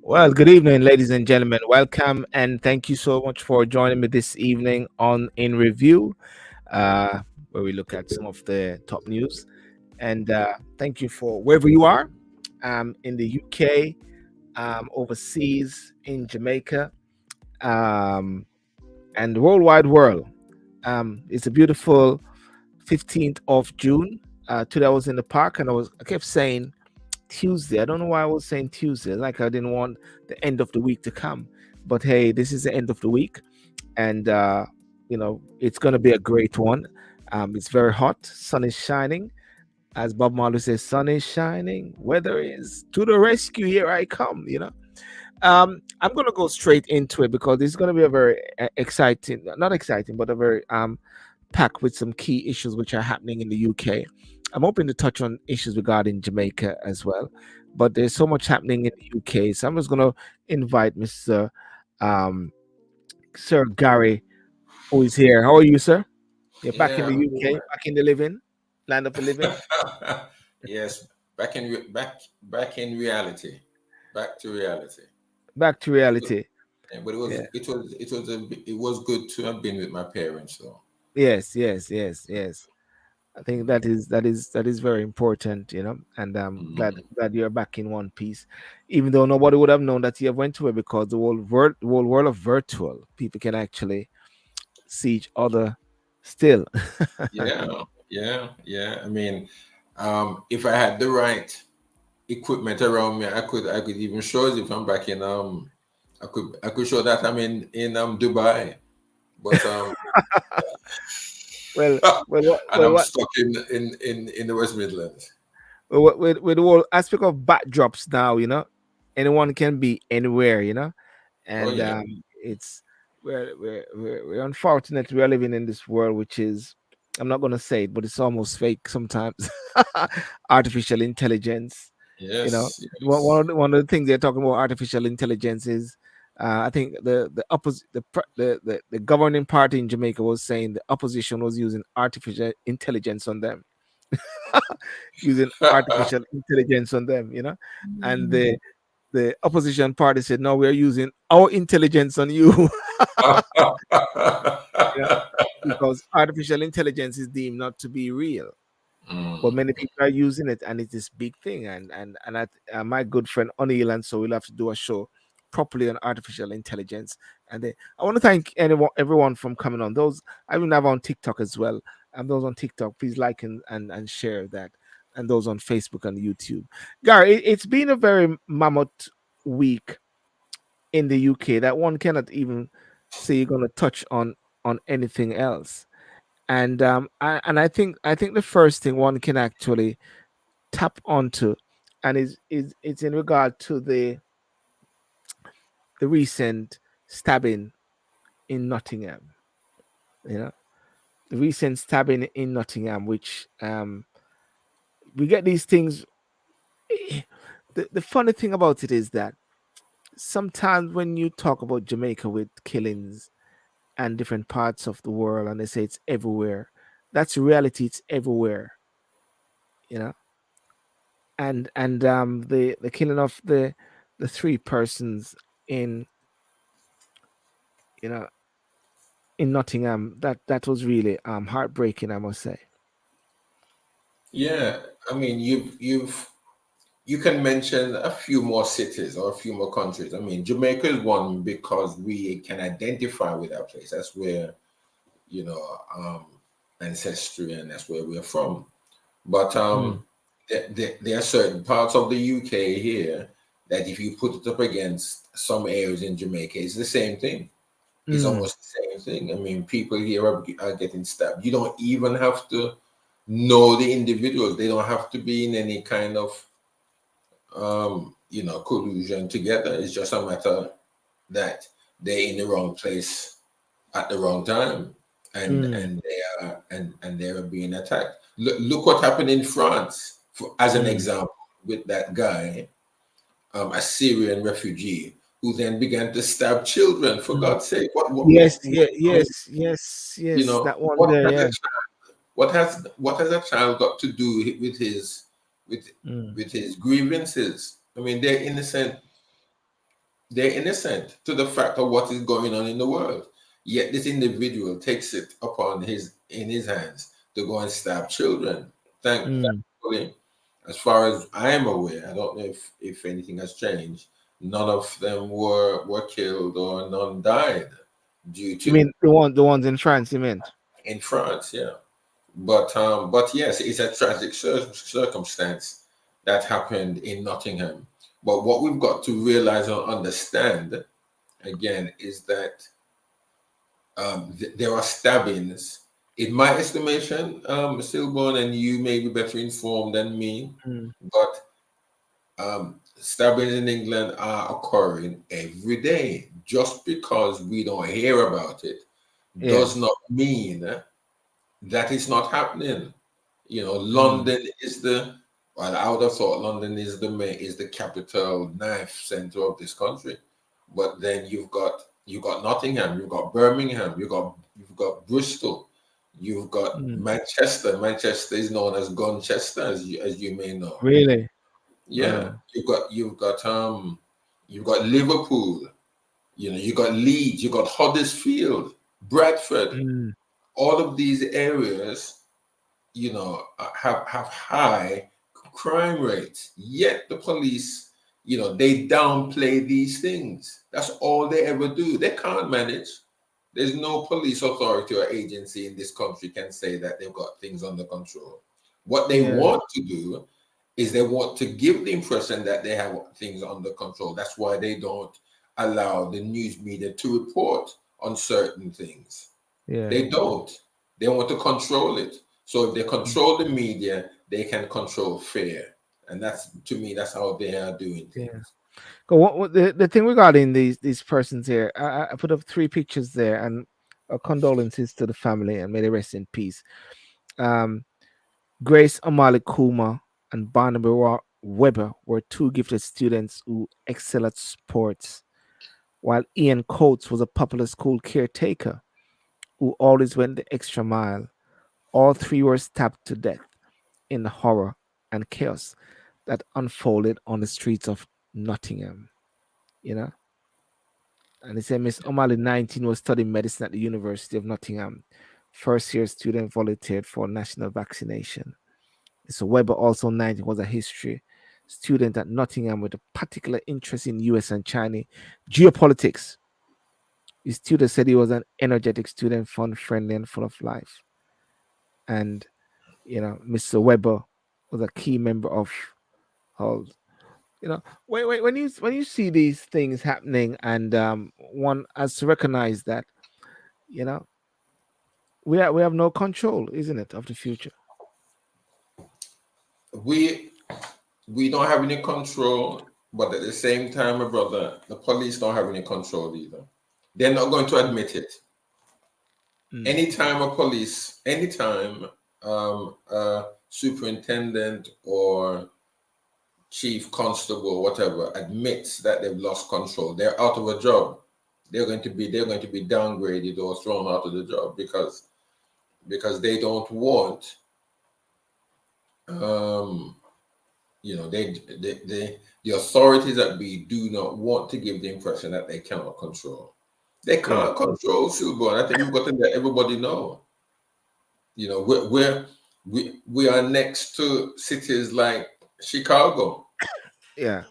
Well, good evening, ladies and gentlemen. Welcome and thank you so much for joining me this evening on In Review, where we look at some of the top news. And thank you for wherever you are, in the UK, overseas, in Jamaica, um, and the worldwide world. It's a beautiful 15th of June. Today I was in the park and I kept saying Tuesday. I don't know why I was saying Tuesday. Like I didn't want the end of the week to come. But hey, this is the end of the week, and it's gonna be a great one. It's very hot. Sun is shining, as Bob Marley says. Sun is shining. Weather is to the rescue. Here I come. I'm gonna go straight into it because this is gonna be a very exciting, not exciting, but a very packed with some key issues which are happening in the UK. I'm hoping to touch on issues regarding Jamaica as well, but there's so much happening in the UK. So I'm just going to invite Mr. Um, Sir Garry, who is here. How are you, sir? You're back in Yeah, the I'm UK, good. back in the living, land of the living, Yes, back in reality, back to reality. back to reality. But Yeah. it was good to have been with my parents though. Yes, yes, yes, yes. I think that is very important, and I'm glad Mhm. glad you're back in one piece, even though nobody would have known that you have went to it because the whole world of virtual people can actually see each other still. Yeah. If I had the right equipment around me, I could even show it if I'm back in I could show that I'm in Dubai, but well, well, what, and well, I'm what, stuck in the West Midlands. with the whole aspect of backdrops now, anyone can be anywhere, Oh and yeah. it's we're unfortunate we are living in this world which is, I'm not going to say it, but it's almost fake sometimes. Artificial intelligence, Yes, one yes. one of the things they're talking about artificial intelligence is, I think the opposite the governing party in Jamaica was saying the opposition was using artificial intelligence on them. Using artificial intelligence on them, and the opposition party said, no, we're using our intelligence on you. Yeah, because artificial intelligence is deemed not to be real, but Mm. many people are using it, and it's this big thing. My good friend O'Neill, and so we'll have to do a show properly on artificial intelligence. And I want to thank everyone from coming on. Those I even have on TikTok as well, and those on TikTok, please like and share that, and those on Facebook and YouTube. Gary, it's been a very mammoth week in the UK that one cannot even say you're going to touch on anything else. And I think the first thing one can actually tap onto, and is it's in regard to the recent stabbing in Nottingham. You know, the recent stabbing in Nottingham, which we get these things. eh, the funny thing about it is that sometimes when you talk about Jamaica with killings and different parts of the world, and they say it's everywhere, that's reality. It's everywhere. You know, and the killing of the three persons in you know in Nottingham, that was really heartbreaking, I must say. Yeah, I mean, you can mention a few more cities or a few more countries. I mean, Jamaica is one because we can identify with that place. That's where you know um, ancestry, and that's where we're from. But Mm, there are certain parts of the UK here that if you put it up against some areas in Jamaica, it's the same thing. It's mm, almost the same thing. I mean, people here are getting stabbed. You don't even have to know the individuals. They don't have to be in any kind of collusion together. It's just a matter that they're in the wrong place at the wrong time, mm, and they are being attacked. Look what happened in France, as an mm. example, with that guy, a Syrian refugee, who then began to stab children. For Mm. God's sake, Yes, what yeah, I mean, yes, yes, yes. That one what there, has yeah. a what has a child got to do with Mm. with his grievances? I mean, they're innocent They're innocent to the fact of what is going on in the world. Yet this individual takes it upon his hands to go and stab children. Mm. Thankfully, as far as I am aware, I don't know if anything has changed. None of them were killed or none died due You to mean the ones in France? You meant? in France. Yeah, but yes, it's a tragic circumstance that happened in Nottingham. But what we've got to realize and understand again is that there are stabbings. In my estimation, Sylbourne, and you may be better informed than me, Mm. but stabbings in England are occurring every day. Just because we don't hear about it does Yes. not mean that it's not happening. You know, Mm. London is the well, I would have thought London is the capital knife center of this country, but then you've got Nottingham, you've got Birmingham, you've got Bristol, you've got Mm. Manchester. Manchester is known as Gunchester, as you may know. Really? Yeah, you've got Liverpool. You know, you got Leeds, you got Huddersfield, Bradford. Mm. All of these areas, have high crime rates. Yet the police, they downplay these things. That's all they ever do. They can't manage. There's no police authority or agency in this country can say that they've got things under control. What they Yeah. want to do is they want to give the impression that they have things under control. That's why they don't allow the news media to report on certain things. Yeah. They don't. They want to control it. So if they Mm. control the media, they can control fear. And that's, to me, that's how they are doing Yeah. things. What the thing regarding these persons here? I put up three pictures there, and condolences to the family, and may they rest in peace. Um, Grace Amali Kuma and Barnaby Weber were two gifted students who excel at sports, while Ian Coates was a popular school caretaker who always went the extra mile. All three were stabbed to death in the horror and chaos that unfolded on the streets of Nottingham. You know, and he said Miss O'Malley, 19, was studying medicine at the University of Nottingham. First year student volunteered for national vaccination. So Weber, also 19, was a history student at Nottingham with a particular interest in US and China geopolitics. His tutor said he was an energetic student, fun, friendly, and full of life. And Mr. Weber was a key member of Hull. When you see these things happening, and one has to recognize that you know we have no control, isn't it, of the future? We we don't have any control, but at the same time, my brother, the police don't have any control either. They're not going to admit it. Mm. Anytime a superintendent or chief constable, whatever, admits that they've lost control, they're out of a job. They're going to be downgraded or thrown out of the job because they don't want um the authorities that we do not want to give the impression that they cannot control. They Yeah. can't control Sylbourne. I think we've got to let everybody know. We are next to cities like Chicago. Yeah.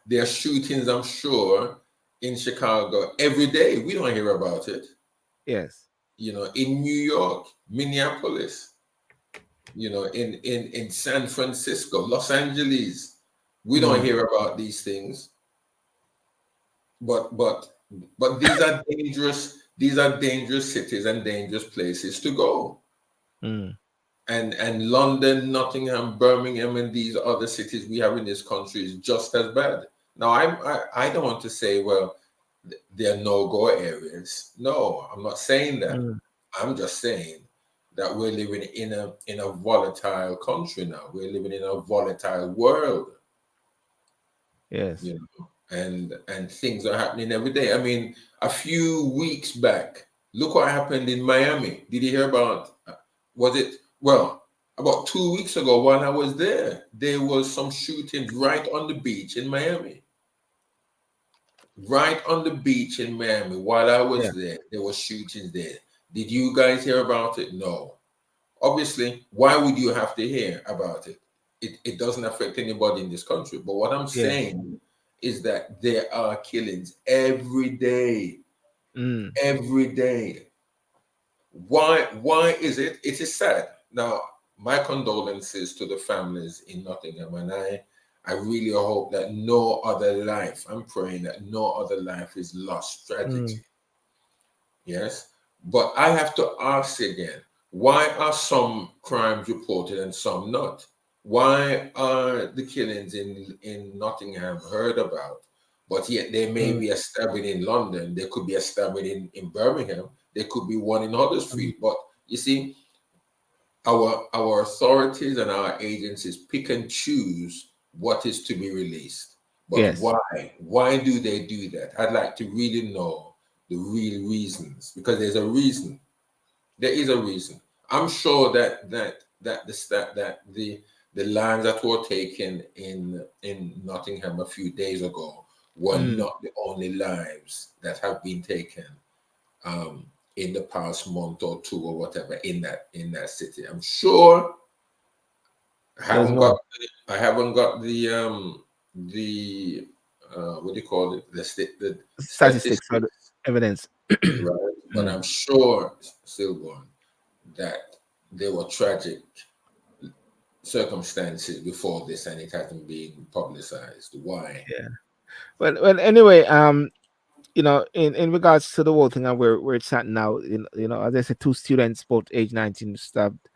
There are shootings, I'm sure, in Chicago every day. We don't hear about it. Yes. In New York, Minneapolis, in San Francisco, Los Angeles, we don't Mm. hear about these things. But these are dangerous. These are dangerous cities and dangerous places to go. Mm. And London, Nottingham, Birmingham, and these other cities we have in this country is just as bad. Now, I don't want to say, well, there are no-go areas. No, I'm not saying that. Mm. I'm just saying that we're living in a volatile country now. We're living in a volatile world, Yes. you know, and things are happening every day. I mean, a few weeks back, look what happened in Miami. Did you hear about? Was it well about 2 weeks ago when I was there? There was some shootings right on the beach in Miami. right on the beach in Miami, while I was Yeah. there, there were shootings there. Did you guys hear about it? No. Obviously, why would you have to hear about it? It doesn't affect anybody in this country. But what I'm Yeah. saying is that there are killings every day. Mm. Every day. Why is it? It is sad. Now, my condolences to the families in Nottingham, and I really hope that no other life, I'm praying that no other life is lost Mm. tragically. Yes. But I have to ask again, why are some crimes reported and some not? Why are the killings in Nottingham heard about, but yet there may Mm. be a stabbing in London, there could be a stabbing in Birmingham, there could be one in Mm. Huddersfield. But you see, our authorities and our agencies pick and choose what is to be released. But Yes. why? Why do they do that? I'd like to really know the real reasons, because there's a reason. There is a reason. I'm sure that the lives that were taken in Nottingham a few days ago were Mm. not the only lives that have been taken um, in the past month or two or whatever in that city. I'm sure I There's haven't got more the what do you call it, the statistics or the statistics, evidence. right? But Mm. I'm sure, Sylbourne, that there were tragic circumstances before this and it hasn't been publicized. Why? Yeah. Well. Anyway, in regards to the whole thing and where it's at now, as I said, two students, both age 19, stabbed.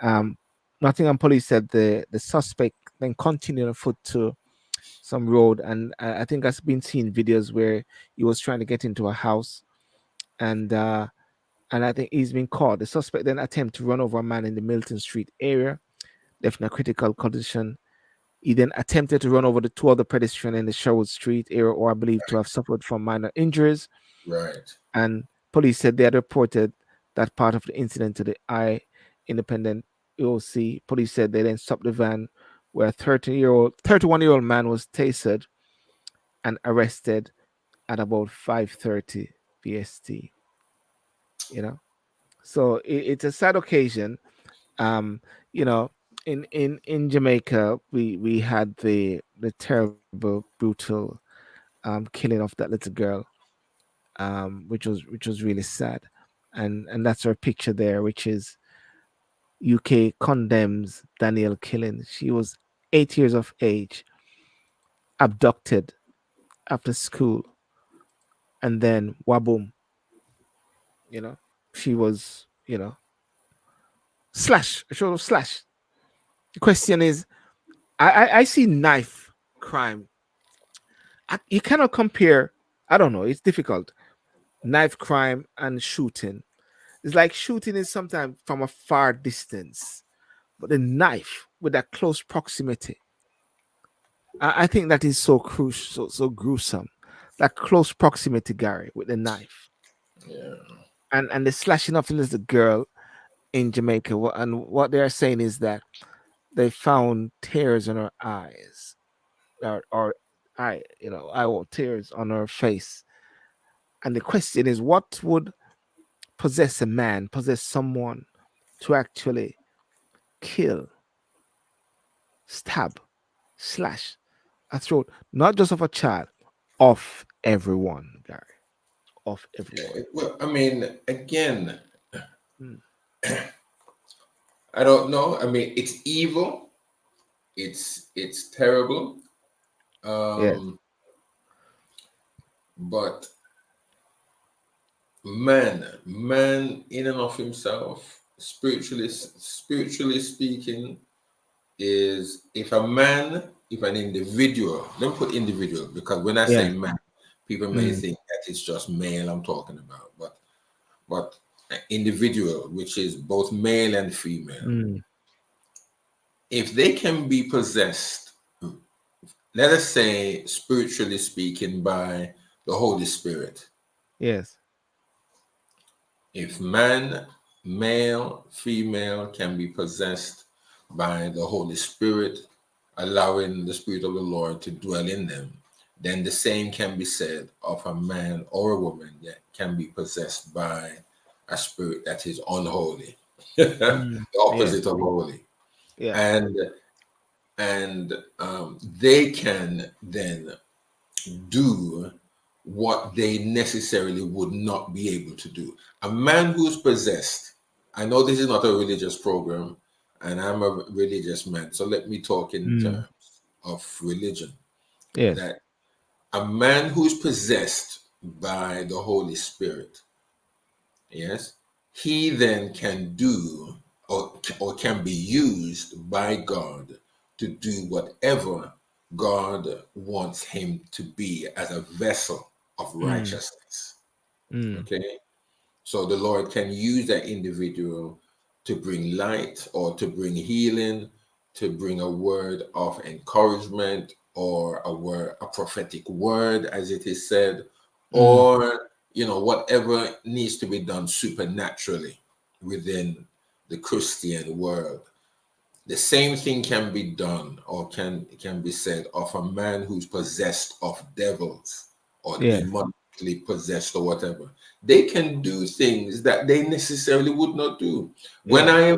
Um, Nottingham police said the suspect then continued on foot to some road, and I think I've been seeing videos where he was trying to get into a house, and I think he's been caught. The suspect then attempted to run over a man in the Milton Street area, left in a critical condition. He then attempted to run over the two other pedestrians in the Sherwood Street area, or are believed to have suffered from minor injuries. Right. And police said they had reported that part of the incident to the I Independent AOC. Police said they then stopped the van where a 31-year-old man was tasered and arrested at about 5:30 PST. You know, so it's a sad occasion. Um, you know, in Jamaica, we had the terrible, brutal killing of that little girl, which was really sad, and that's our picture there, which is UK condemns Danielle killing. She was 8 years of age, abducted after school, and then waboom, you know, she was, slash, a sort of slash. The question is, I see knife crime. You cannot compare. I don't know. It's difficult. Knife crime and shooting. It's like shooting is sometimes from a far distance, but the knife with that close proximity, I think that is so crucial, so gruesome. That close proximity, Gary, with the knife, Yeah. and the slashing of the little girl in Jamaica. And what they are saying is that they found tears in her eyes, or eye tears on her face. And the question is, what would possess someone to actually kill, stab, slash a throat, not just of a child, of everyone, Gary, of everyone. Well, I mean, again, Mm. I don't know. I mean, it's evil. It's terrible. Yes. Um, but man in and of himself, spiritually speaking, is if an individual, let me put individual, because when I say Yes. man, people may Mm. think that it's just male I'm talking about, but individual, which is both male and female, Mm. if they can be possessed, let us say spiritually speaking, by the Holy Spirit. Yes. If man, male, female, can be possessed by the Holy Spirit, allowing the Spirit of the Lord to dwell in them, then the same can be said of a man or a woman that can be possessed by a spirit that is unholy, the Yeah. opposite of holy. Yeah. And they can then do what they necessarily would not be able to do. A man who's possessed, I know this is not a religious program, and I'm a religious man, so let me talk in Mm. terms of religion. Yes. That a man who's possessed by the Holy Spirit, yes, he then can do or can be used by God to do whatever God wants him to be as a vessel of Mm. righteousness. Mm. Okay. So the Lord can use that individual to bring light or to bring healing, to bring a word of encouragement or a prophetic word, as it is said, Mm. or whatever needs to be done supernaturally within the Christian world. The same thing can be done or can be said of a man who's possessed of devils or Yes. demonically possessed or whatever. They can do things that they necessarily would not do. When Yeah.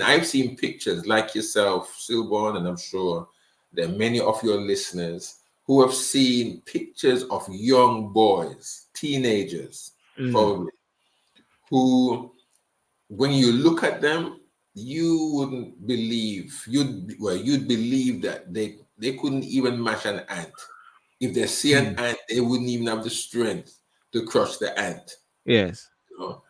I've seen pictures like yourself, Sylbourne, and I'm sure there are many of your listeners who have seen pictures of young boys, teenagers, Mm. probably, who when you look at them, you wouldn't believe you'd believe that they couldn't even match an ant. If they see an Mm. ant, they wouldn't even have the strength to crush the ant. Yes. You know?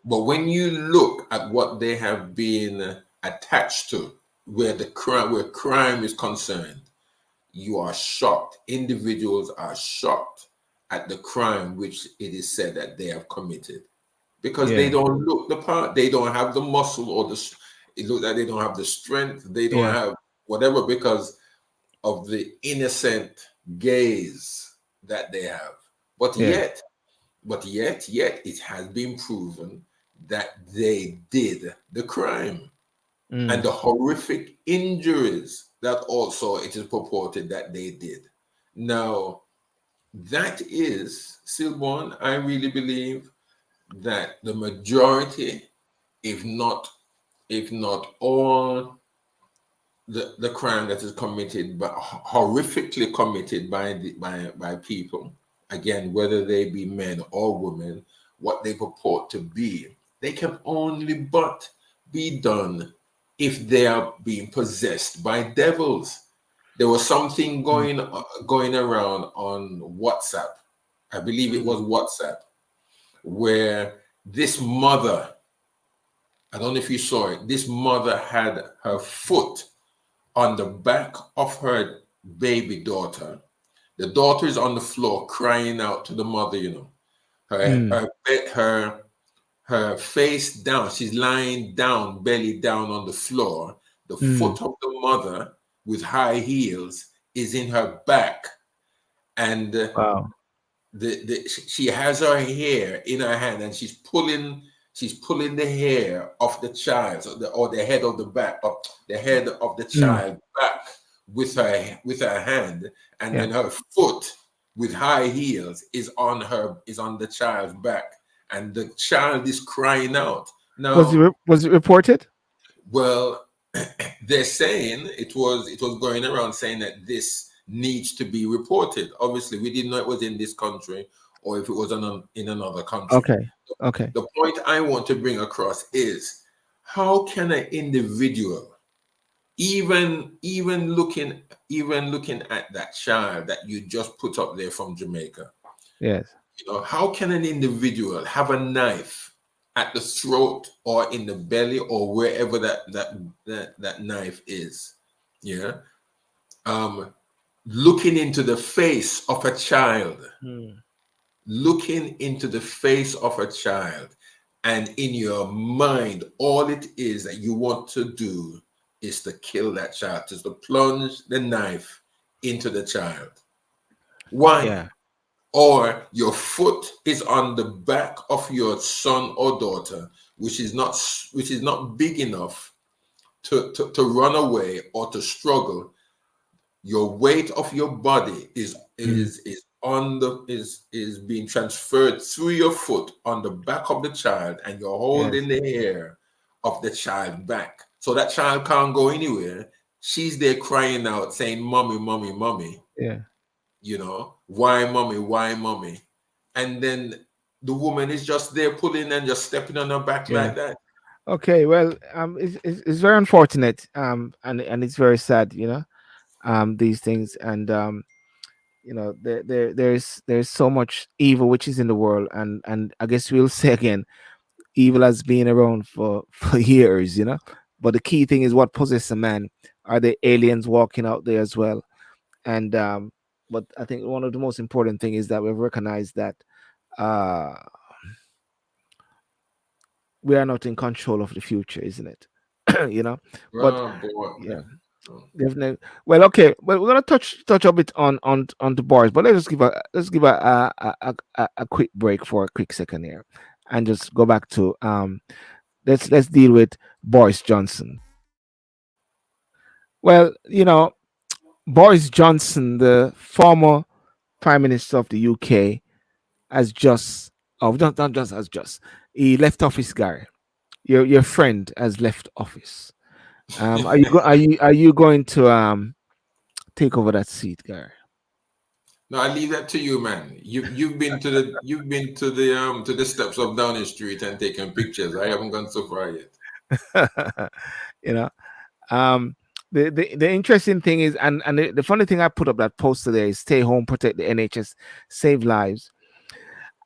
But when you look at what they have been attached to, where crime is concerned, you are shocked. Individuals are shocked at the crime which it is said that they have committed because they Yeah. don't look the part. They don't have the muscle or it looks like they don't have the strength. They don't Yeah. have whatever because of the innocent gaze that they have. But Yes. yet, yet it has been proven that they did the crime and Mm. the horrific injuries that also it is purported that they did. Now, that is, Sylbourne, I really believe that the majority, if not all the crime that is committed, but horrifically committed by people, again, whether they be men or women, what they purport to be, they can only but be done if they are being possessed by devils. There was something Mm. going around on WhatsApp. I believe it Mm. was WhatsApp, where this mother, I don't know if you saw it, this mother had her foot on the back of her baby daughter. The daughter is on the floor crying out to the mother, her Mm. her her, her face down. She's lying down, belly down on the floor. The Mm. foot of the mother with high heels is in her back, and Wow. she has her hair in her hand and she's pulling the hair of the child or the head of the head of the Mm. child back with her hand, and Yeah. then her foot with high heels is on the child's back, and the child is crying out. Now, Was it reported? well, they're saying it was going around saying that this needs to be reported. Obviously, we didn't know it was in this country or if it was in another country. Okay. Okay. The point I want to bring across is how can an individual, even looking at that child that you just put up there from Jamaica, Yes. how can an individual have a knife at the throat or in the belly or wherever that knife is? Yeah. Um, looking into the face of a child, Mm. looking into the face of a child, and in your mind, all it is that you want to do is to kill that child, just to plunge the knife into the child. Why? Yeah. Or your foot is on the back of your son or daughter, which is not big enough to run away or to struggle, Your weight of your body Mm. is being transferred through your foot on the back of the child, and you're Yes. holding the hair of the child back. So that child can't go anywhere. She's there crying out, saying, "Mommy, mommy, mommy," Yeah. why mommy, why mommy? And then the woman is just there pulling and just stepping on her back Yeah. like that. Okay. Well, it's very unfortunate. And it's very sad. These things, and there's so much evil which is in the world, and I guess we'll say again, evil has been around for for years. But the key thing is what possesses a man. Are there aliens walking out there as well? And but I think one of the most important thing is that we've recognized that uh we are not in control of the future, isn't it? you know but Oh boy. yeah, definitely. Well, okay, but we're gonna touch a bit on the bars, but let's give a quick break for a quick second here, and just go back to let's deal with Boris Johnson. Well, Boris Johnson, the former Prime Minister of the UK, has just, oh, not just as just, he left office, Gary. Your friend has left office. Are you going to take over that seat, Gary? No, I leave that to you, man. You've been to the steps of Downing Street and taken pictures. I haven't gone so far yet. you know, um, the interesting thing is, and the funny thing, I put up that post today is stay home, protect the NHS, save lives.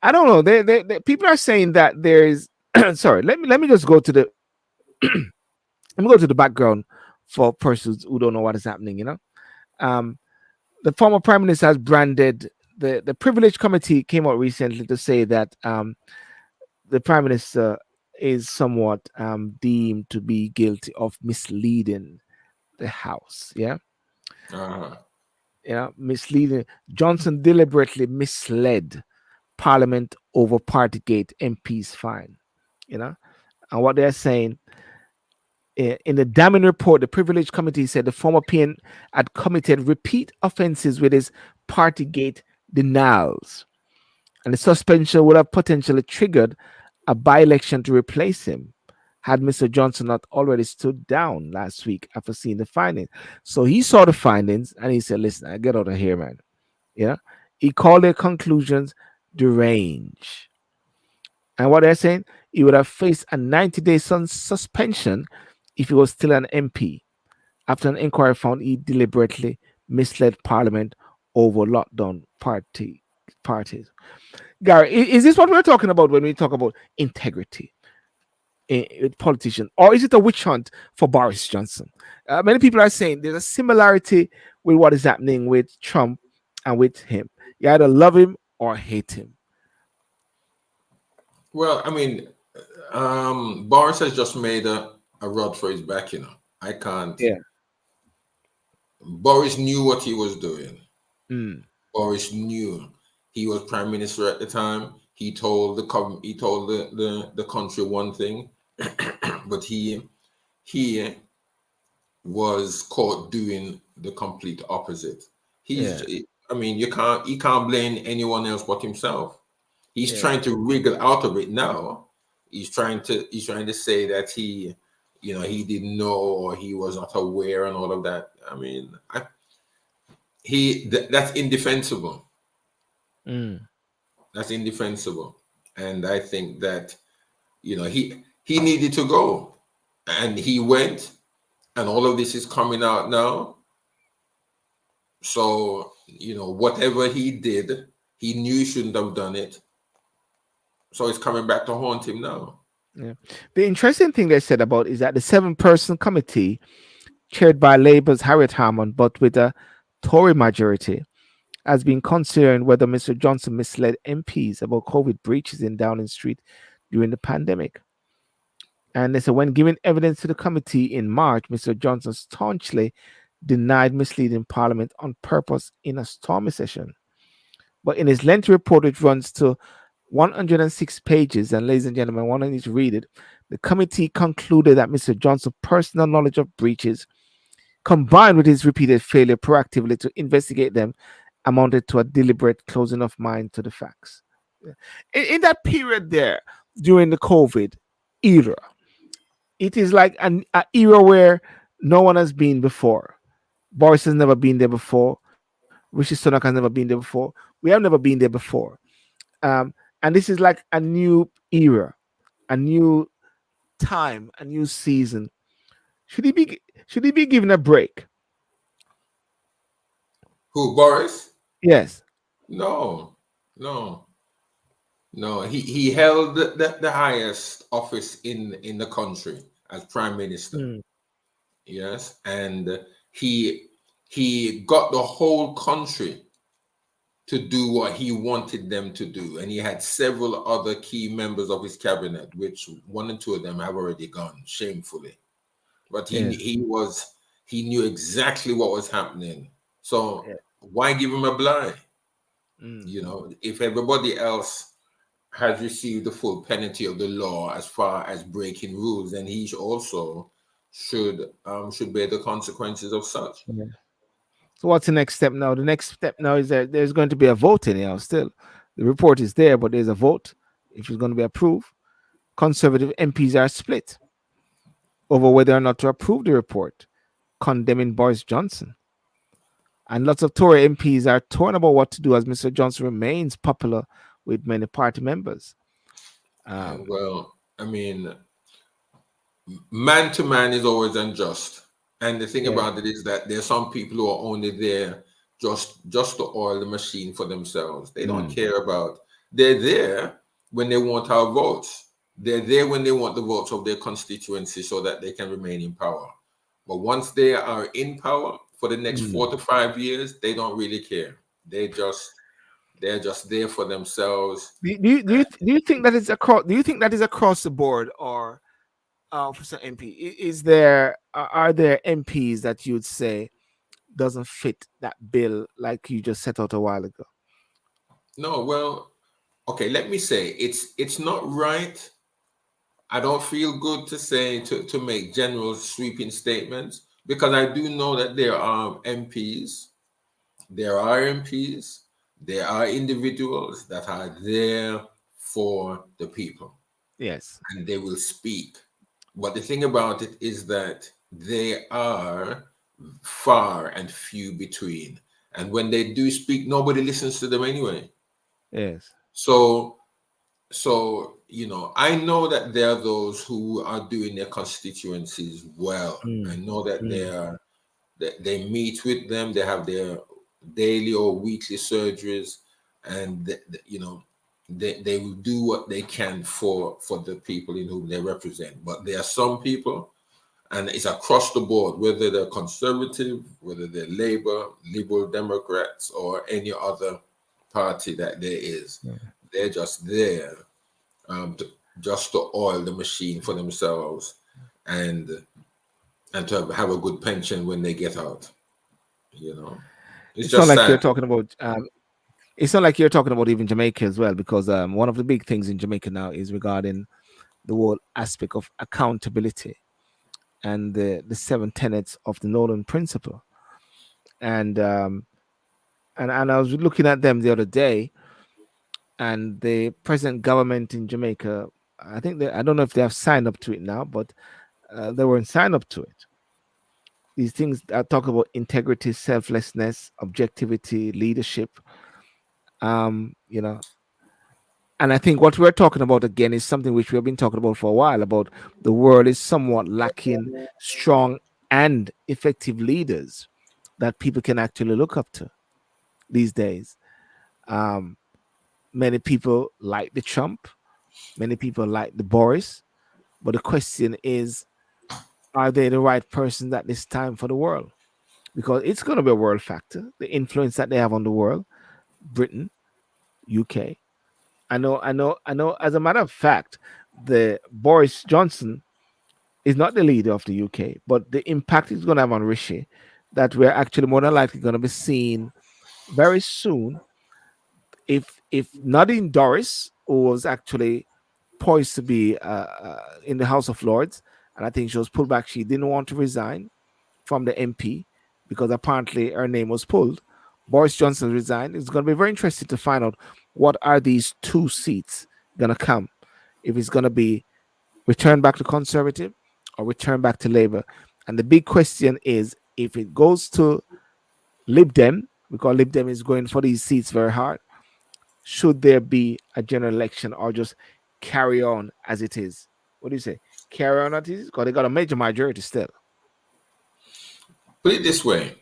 I don't know. People are saying that there is. Sorry, let me just go to the let me go to the background for persons who don't know what is happening. Um, the former prime minister has branded the privilege committee came out recently to say that the prime minister is somewhat deemed to be guilty of misleading the house. Yeah, Uh-huh. misleading. Johnson deliberately misled Parliament over Partygate MP's fine. You know, and what they're saying in the damning report, the privilege committee said the former PN had committed repeat offences with his Partygate denials, and the suspension would have potentially triggered a by-election to replace him had Mr. Johnson not already stood down last week after seeing the findings. So he saw the findings and he said, "Listen, I get out of here, man." Yeah, he called their conclusions deranged, and what they're saying, he would have faced a 90-day suspension if he was still an MP after an inquiry found he deliberately misled Parliament over lockdown parties. Gary, is this what we're talking about when we talk about integrity with politicians, or is it a witch hunt for Boris Johnson? Many people are saying there's a similarity with what is happening with Trump and with him. You either love him or hate him. Well, I mean, Boris has just made a rod for his back. I can't. Yeah. Boris knew what he was doing. Mm. Boris knew he was prime minister at the time. He told the country one thing, but he was caught doing the complete opposite. Yeah. I mean, he can't blame anyone else but himself. He's Yeah. trying to wriggle out of it now. He's trying to say that he didn't know or he was not aware and all of that. I mean, that's indefensible. Mm. That's indefensible. And I think that he needed to go, and he went, and all of this is coming out now. So whatever he did, he knew he shouldn't have done it. So it's coming back to haunt him now. Yeah. The interesting thing they said about is that the seven-person committee, chaired by Labour's Harriet Harman, but with a Tory majority, has been considering whether Mr. Johnson misled MPs about COVID breaches in Downing Street during the pandemic. And they said when giving evidence to the committee in March, Mr. Johnson staunchly denied misleading Parliament on purpose in a stormy session. But in his lengthy report, which runs to 106 pages, and ladies and gentlemen, I want you to read it, the committee concluded that Mr. Johnson's personal knowledge of breaches combined with his repeated failure proactively to investigate them, amounted to a deliberate closing of mind to the facts. In that period there, during the COVID era, it is like an era where no one has been before. Boris has never been there before. Rishi Sunak has never been there before. We have never been there before. Um, and this is like a new era, a new time, a new season. Should he be given a break? Who, Boris? Yes. No, no, no. He held the highest office in the country as prime minister. Mm, Yes, and he he got the whole country to do what he wanted them to do, and he had several other key members of his cabinet, which one and two of them have already gone shamefully. But yes. he knew exactly what was happening. So Yeah. why give him a blind? Mm, You know, if everybody else has received the full penalty of the law as far as breaking rules, then he also should bear the consequences of such. yeah. So what's the next step now? The next step now is that there's going to be a vote anyhow. Still, the report is there, but there's a vote if it's going to be approved. Conservative MPs are split over whether or not to approve the report condemning Boris Johnson. And lots of Tory MPs are torn about what to do as Mr. Johnson remains popular with many party members. Um, Well, I mean, man to man is always unjust. And the thing yeah. about it is that there's some people who are only there just to oil the machine for themselves. They don't Mm, care about. They're there when they want our votes. They're there when they want the votes of their constituency so that they can remain in power. But once they are in power for the next mm. 4 to 5 years, they don't really care. They're just there for themselves. Do you think that is across? Do you think that is across the board, or for some MP? Is there are there MPs that you'd say doesn't fit that bill like you just set out a while ago? No, well, okay, let me say it's not right. I don't feel good to say to make general sweeping statements because I do know that there are MPs, there are MPs, there are individuals that are there for the people Yes. and they will speak. But the thing about it is that they are far and few between. And when they do speak, nobody listens to them anyway. Yes. So I know that there are those who are doing their constituencies well. I Mm, know that mm. they meet with them, they have their daily or weekly surgeries, and they will do what they can for the people in whom they represent. But there are some people, and it's across the board, whether they're conservative, whether they're Labour, Liberal Democrats, or any other party that there is. Yeah. They're just there to, just to oil the machine for themselves and to have a good pension when they get out. You know, it's It's not just like you're sad. talking about. It's not like you're talking about even Jamaica as well, because one of the big things in Jamaica now is regarding the whole aspect of accountability and the seven tenets of the Northern Principle. And and I was looking at them the other day, and the present government in Jamaica, I think I don't know if they have signed up to it now, but they weren't signed up to it. These things that talk about integrity, selflessness, objectivity, leadership. You know, and I think what we're talking about again is something which we have been talking about for a while. About the world is somewhat lacking strong and effective leaders that people can actually look up to these days. Um, Many people like the Trump, many people like the Boris, but the question is, are they the right persons at this time for the world? Because it's going to be a world factor, the influence that they have on the world, Britain, UK. I know. As a matter of fact, the Boris Johnson is not the leader of the UK, but the impact it's going to have on Rishi, that we're actually more than likely going to be seeing very soon. If Nadine Dorris, who was actually poised to be in the House of Lords, and I think she was pulled back. She didn't want to resign. from the MP because apparently her name was pulled. Boris Johnson resigned. It's going to be very interesting to find out what are these two seats going to come. If it's going to be return back to Conservative or return back to Labour. And the big question is if it goes to Lib Dem, because Lib Dem is going for these seats very hard, should there be a general election or just carry on as it is? What do you say? Carry on as it is? Because they got a major majority still. Put it this way.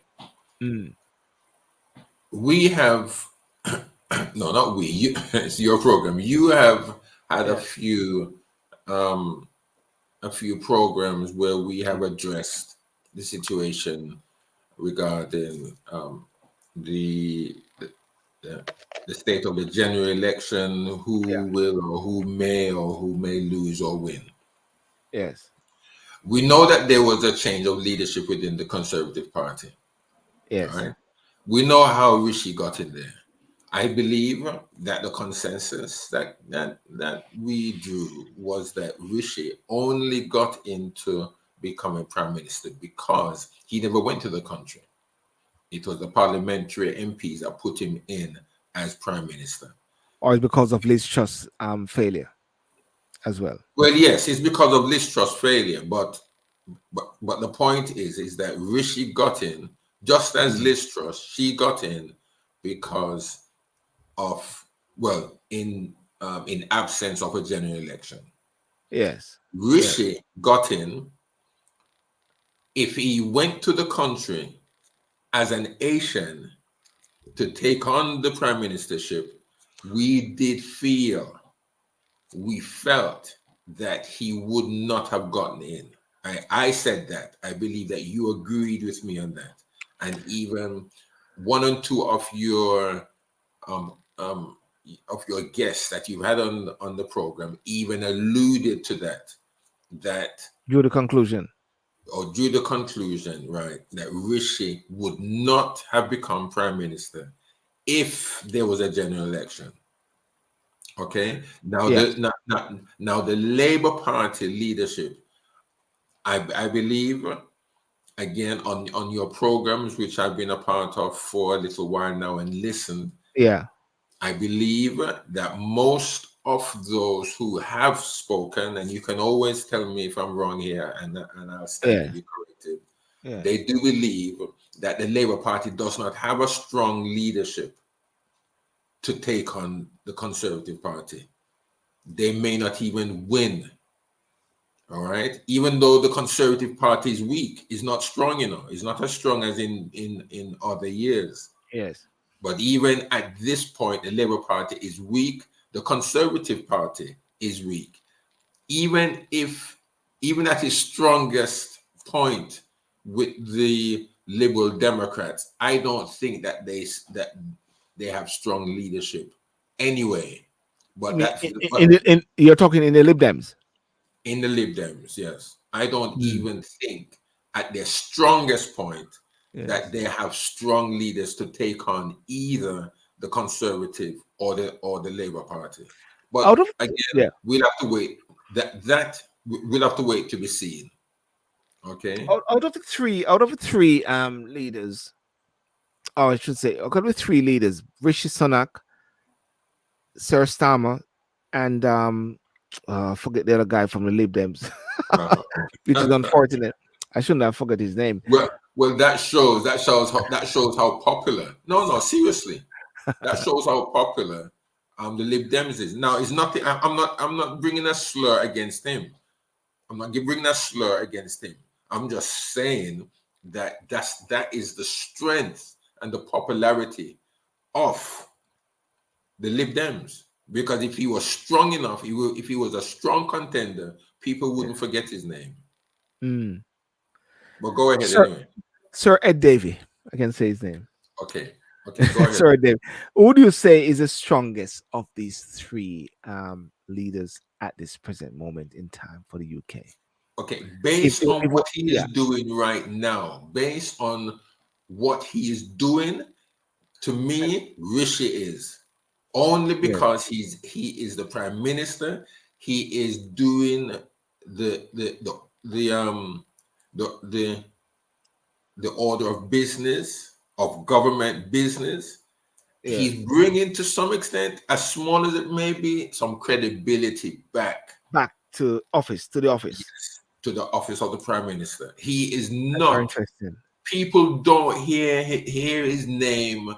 We have, no, not we, you, it's your program. You have had a few programs where we have addressed the situation regarding the state of the general election, who will or who may lose or win. Yes. We know that there was a change of leadership within the Conservative Party. Yes. Right? We know how Rishi got in there. I believe that the consensus that we drew was that Rishi only got into becoming prime minister because he never went to the country. It was the parliamentary MPs that put him in as prime minister. Or it's because of Liz Truss failure as well. Well, yes, it's because of Liz Truss failure, but the point is that Rishi got in just as Liz Truss. She got in because of, well, in absence of a general election. Yes. Rishi got in. If he went to the country as an Asian to take on the prime ministership, we felt that he would not have gotten in. I said that. I believe that you agreed with me on that. And even one or two of your guests that you've had on the program even alluded to that Drew the conclusion, right, that Rishi would not have become prime minister if there was a general election. Okay. Now the Labour Party leadership, I believe, again, on your programs, which I've been a part of for a little while now and listened. Yeah. I believe that most of those who have spoken, and you can always tell me if I'm wrong here, and I'll stand to be corrected. Yeah. They do believe that the Labour Party does not have a strong leadership to take on the Conservative Party. They may not even win. All right. Even though the Conservative Party is weak, it's not strong enough. It's not as strong as in other years. Yes. But even at this point, the Labour Party is weak. The Conservative Party is weak. Even at its strongest point with the Liberal Democrats, I don't think that they have strong leadership anyway. But you're talking in the Lib Dems? In the Lib Dems, yes. I don't even think at their strongest point that they have strong leaders to take on either the Conservative or the Labour Party. But we'll have to wait. We'll have to wait to be seen. Okay. Out of the three leaders, oh, I should say, out of the three leaders, Rishi Sunak, Sir Starmer, and forget the other guy from the Lib Dems, which is unfortunate. I shouldn't have forgot his name. Well, that shows how popular. No, seriously, that shows how popular the Lib Dems is. Now, it's nothing. I'm not bringing a slur against him. I'm not bringing a slur against him. I'm just saying that that is the strength and the popularity of the Lib Dems. Because if he was strong enough, if he was a strong contender, people wouldn't forget his name. But go ahead anyway. Sir Ed Davey, I can say his name. Okay, go ahead. Sir Ed Davey. Who do you say is the strongest of these three leaders at this present moment in time for the UK? Okay, based on what he is doing right now, based on what he is doing, to me, Rishi is. Only because he is the prime minister, he is doing the the order of business, of government business. Yes. He's bringing, to some extent, as small as it may be, some credibility back, Back to office, to the office. yes, to the office of the prime minister. He is That's very not. interesting. People don't hear his name,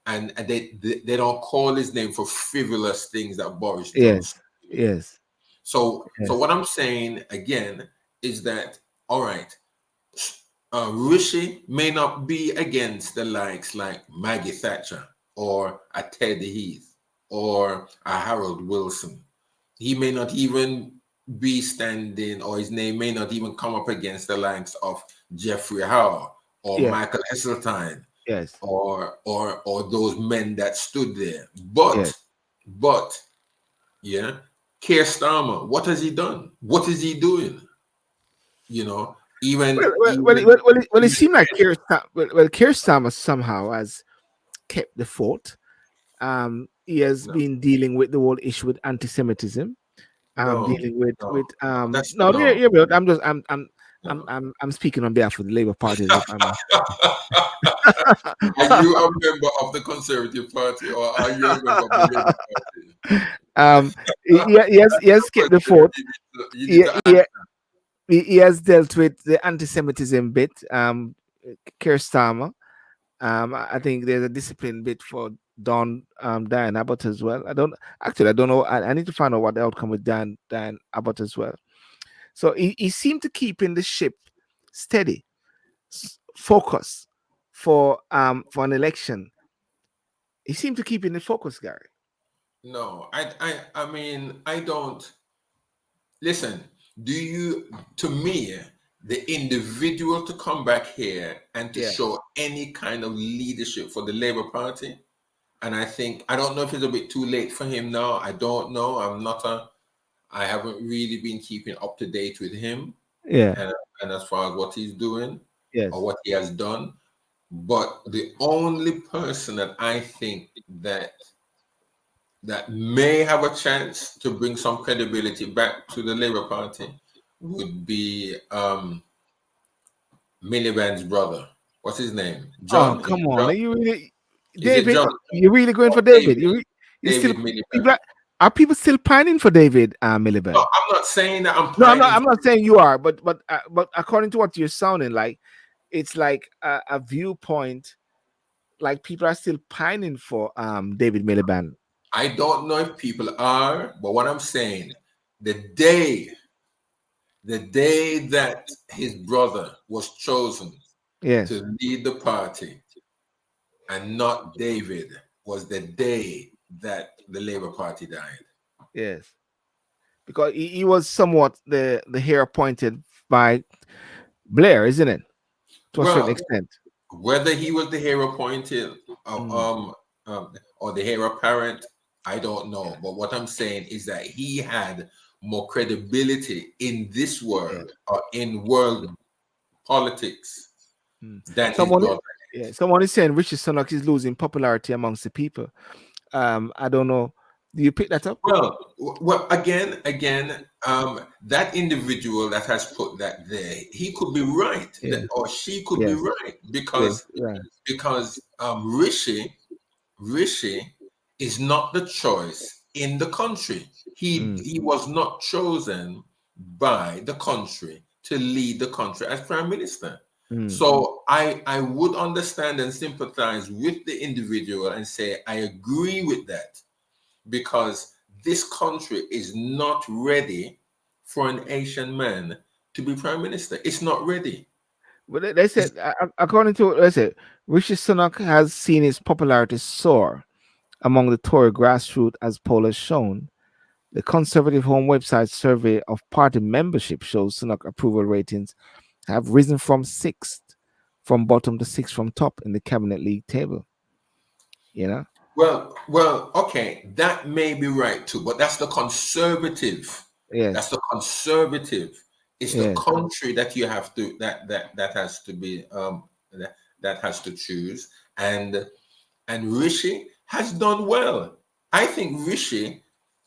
and they don't call his name for frivolous things that Boris Yes. Johnson did. Yes. So Yes. what I'm saying again is that, all right, Rishi may not be against the likes like Maggie Thatcher or a Ted Heath or a Harold Wilson. He may not even be standing, or his name may not even come up against the likes of Jeffrey Howe or Yeah. Michael Heseltine Yes. or those men that stood there. Yes. But yeah, Keir Starmer, what has he done? What is he doing? You know, Well, even well, well, even well, well, it, well, it even seemed like Keir Starmer somehow has kept the fort. He has no, been dealing with the whole issue with anti-Semitism. no, Dealing with no, no, that's no, yeah, no, yeah, but I'm just no. I'm speaking on behalf of the Labour Party as if I'm Are you a member of the Conservative Party, or are you a member of the Labour Party? um yeah, yes, yes, kept the Question fort. you need Yeah, to yeah, answer. he has dealt with the anti-Semitism bit. Keir Starmer. I think there's a discipline bit for Diane Abbott as well. I don't know. I need to find out what the outcome with Diane Abbott as well. So he seemed to keep in the ship steady, focus for an election. He seemed to keep in the focus, Gary. No, I mean, I don't listen. Do you? To me, the individual to come back here and to Yeah. show any kind of leadership for the Labour Party, and I don't know if it's a bit too late for him now. I don't know. I haven't really been keeping up to date with him, Yeah. and as far as what he's doing or Yes. what he has done. But the only person that I think that may have a chance to bring some credibility back to the Labour Party would be Miliband's brother. What's his name? Oh, John? Is come it on. John? Are you really Is it David? John? You really going Or for David? David? You still David Miliband. people are people still pining for David No, Miliband? I'm not saying that I'm No, pining I'm for not saying you are, but according to what you're sounding like, it's like a viewpoint. Like people are still pining for David Miliband. I don't know if people are, but what I'm saying, the day that his brother was chosen Yes. to lead the party and not David was the day that the Labour Party died. Yes. Because he was somewhat the heir appointed by Blair, isn't it? To a certain Well, extent. whether he was the heir appointed Mm, or the heir apparent, I don't know. But what I'm saying is that he had more credibility in this yeah. world or in world politics Mm. than his Someone, brother. yeah, someone is saying Richard Sunak is losing popularity amongst the people. I don't know. Do you pick that up? Well, again, that individual that has put that there, he could be right, Yeah. or she could be Yes. right, Yes. Right. because Rishi is not the choice in the country. Mm, He was not chosen by the country to lead the country as prime minister. mm. So I would understand and sympathize with the individual and say I agree with that, because this country is not ready for an Asian man to be prime minister. It's not ready. But they said, according to they said, Rishi Sunak has seen his popularity soar among the Tory grassroots, as poll has shown. The Conservative Home website survey of party membership shows Sunak approval ratings have risen from sixth from bottom to sixth from top in the cabinet league table. You know? Okay, that may be right too, but that's the conservative. That's Yes. the conservative. It's the Yes. country that you have to that has to be that has to choose, and Rishi has done well. I think Rishi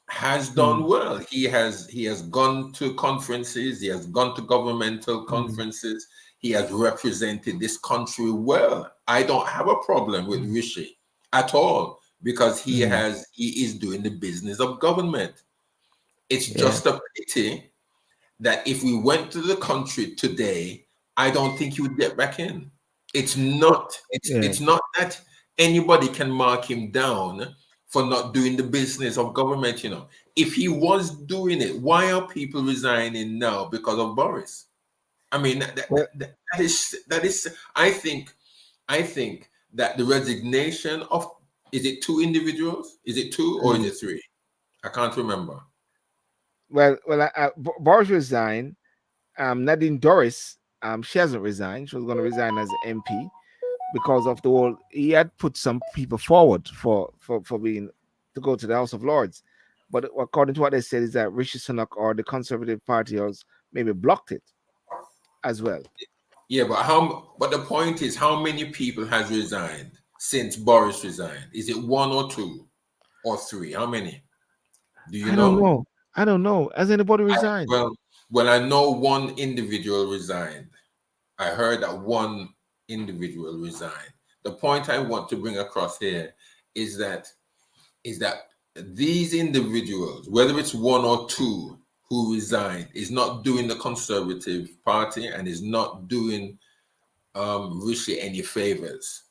has Mm, done well. He has gone to conferences. He has gone to governmental mm, conferences. He has represented this country well. I don't have a problem with Rishi at all because Mm. he is doing the business of government. It's Yeah. just a pity that if we went to the country today, I don't think he would get back in. It's Well, not. yeah. It's not that anybody can mark him down for not doing the business of government. If he was doing it, why are people resigning now because of Boris? I mean, Well, that is. I think that the resignation of, is it two individuals? Is it two or is mm. it three? I can't remember. Boris resigned. Nadine Doris, she hasn't resigned. She was going to resign as MP because of the whole. He had put some people forward for being to go to the House of Lords, but according to what they said is that Rishi Sunak or the Conservative Party has maybe blocked it as well. Yeah, but how? But the point is, how many people has resigned since Boris resigned? Is it one or two or three? How many? Do you I don't know? know. I don't know. Has anybody resigned? Well, I know one individual resigned. I heard that one individual resigned. The point I want to bring across here is that is that these individuals, whether it's one or two who resigned, is not doing the Conservative Party and is not doing Rishi any favors.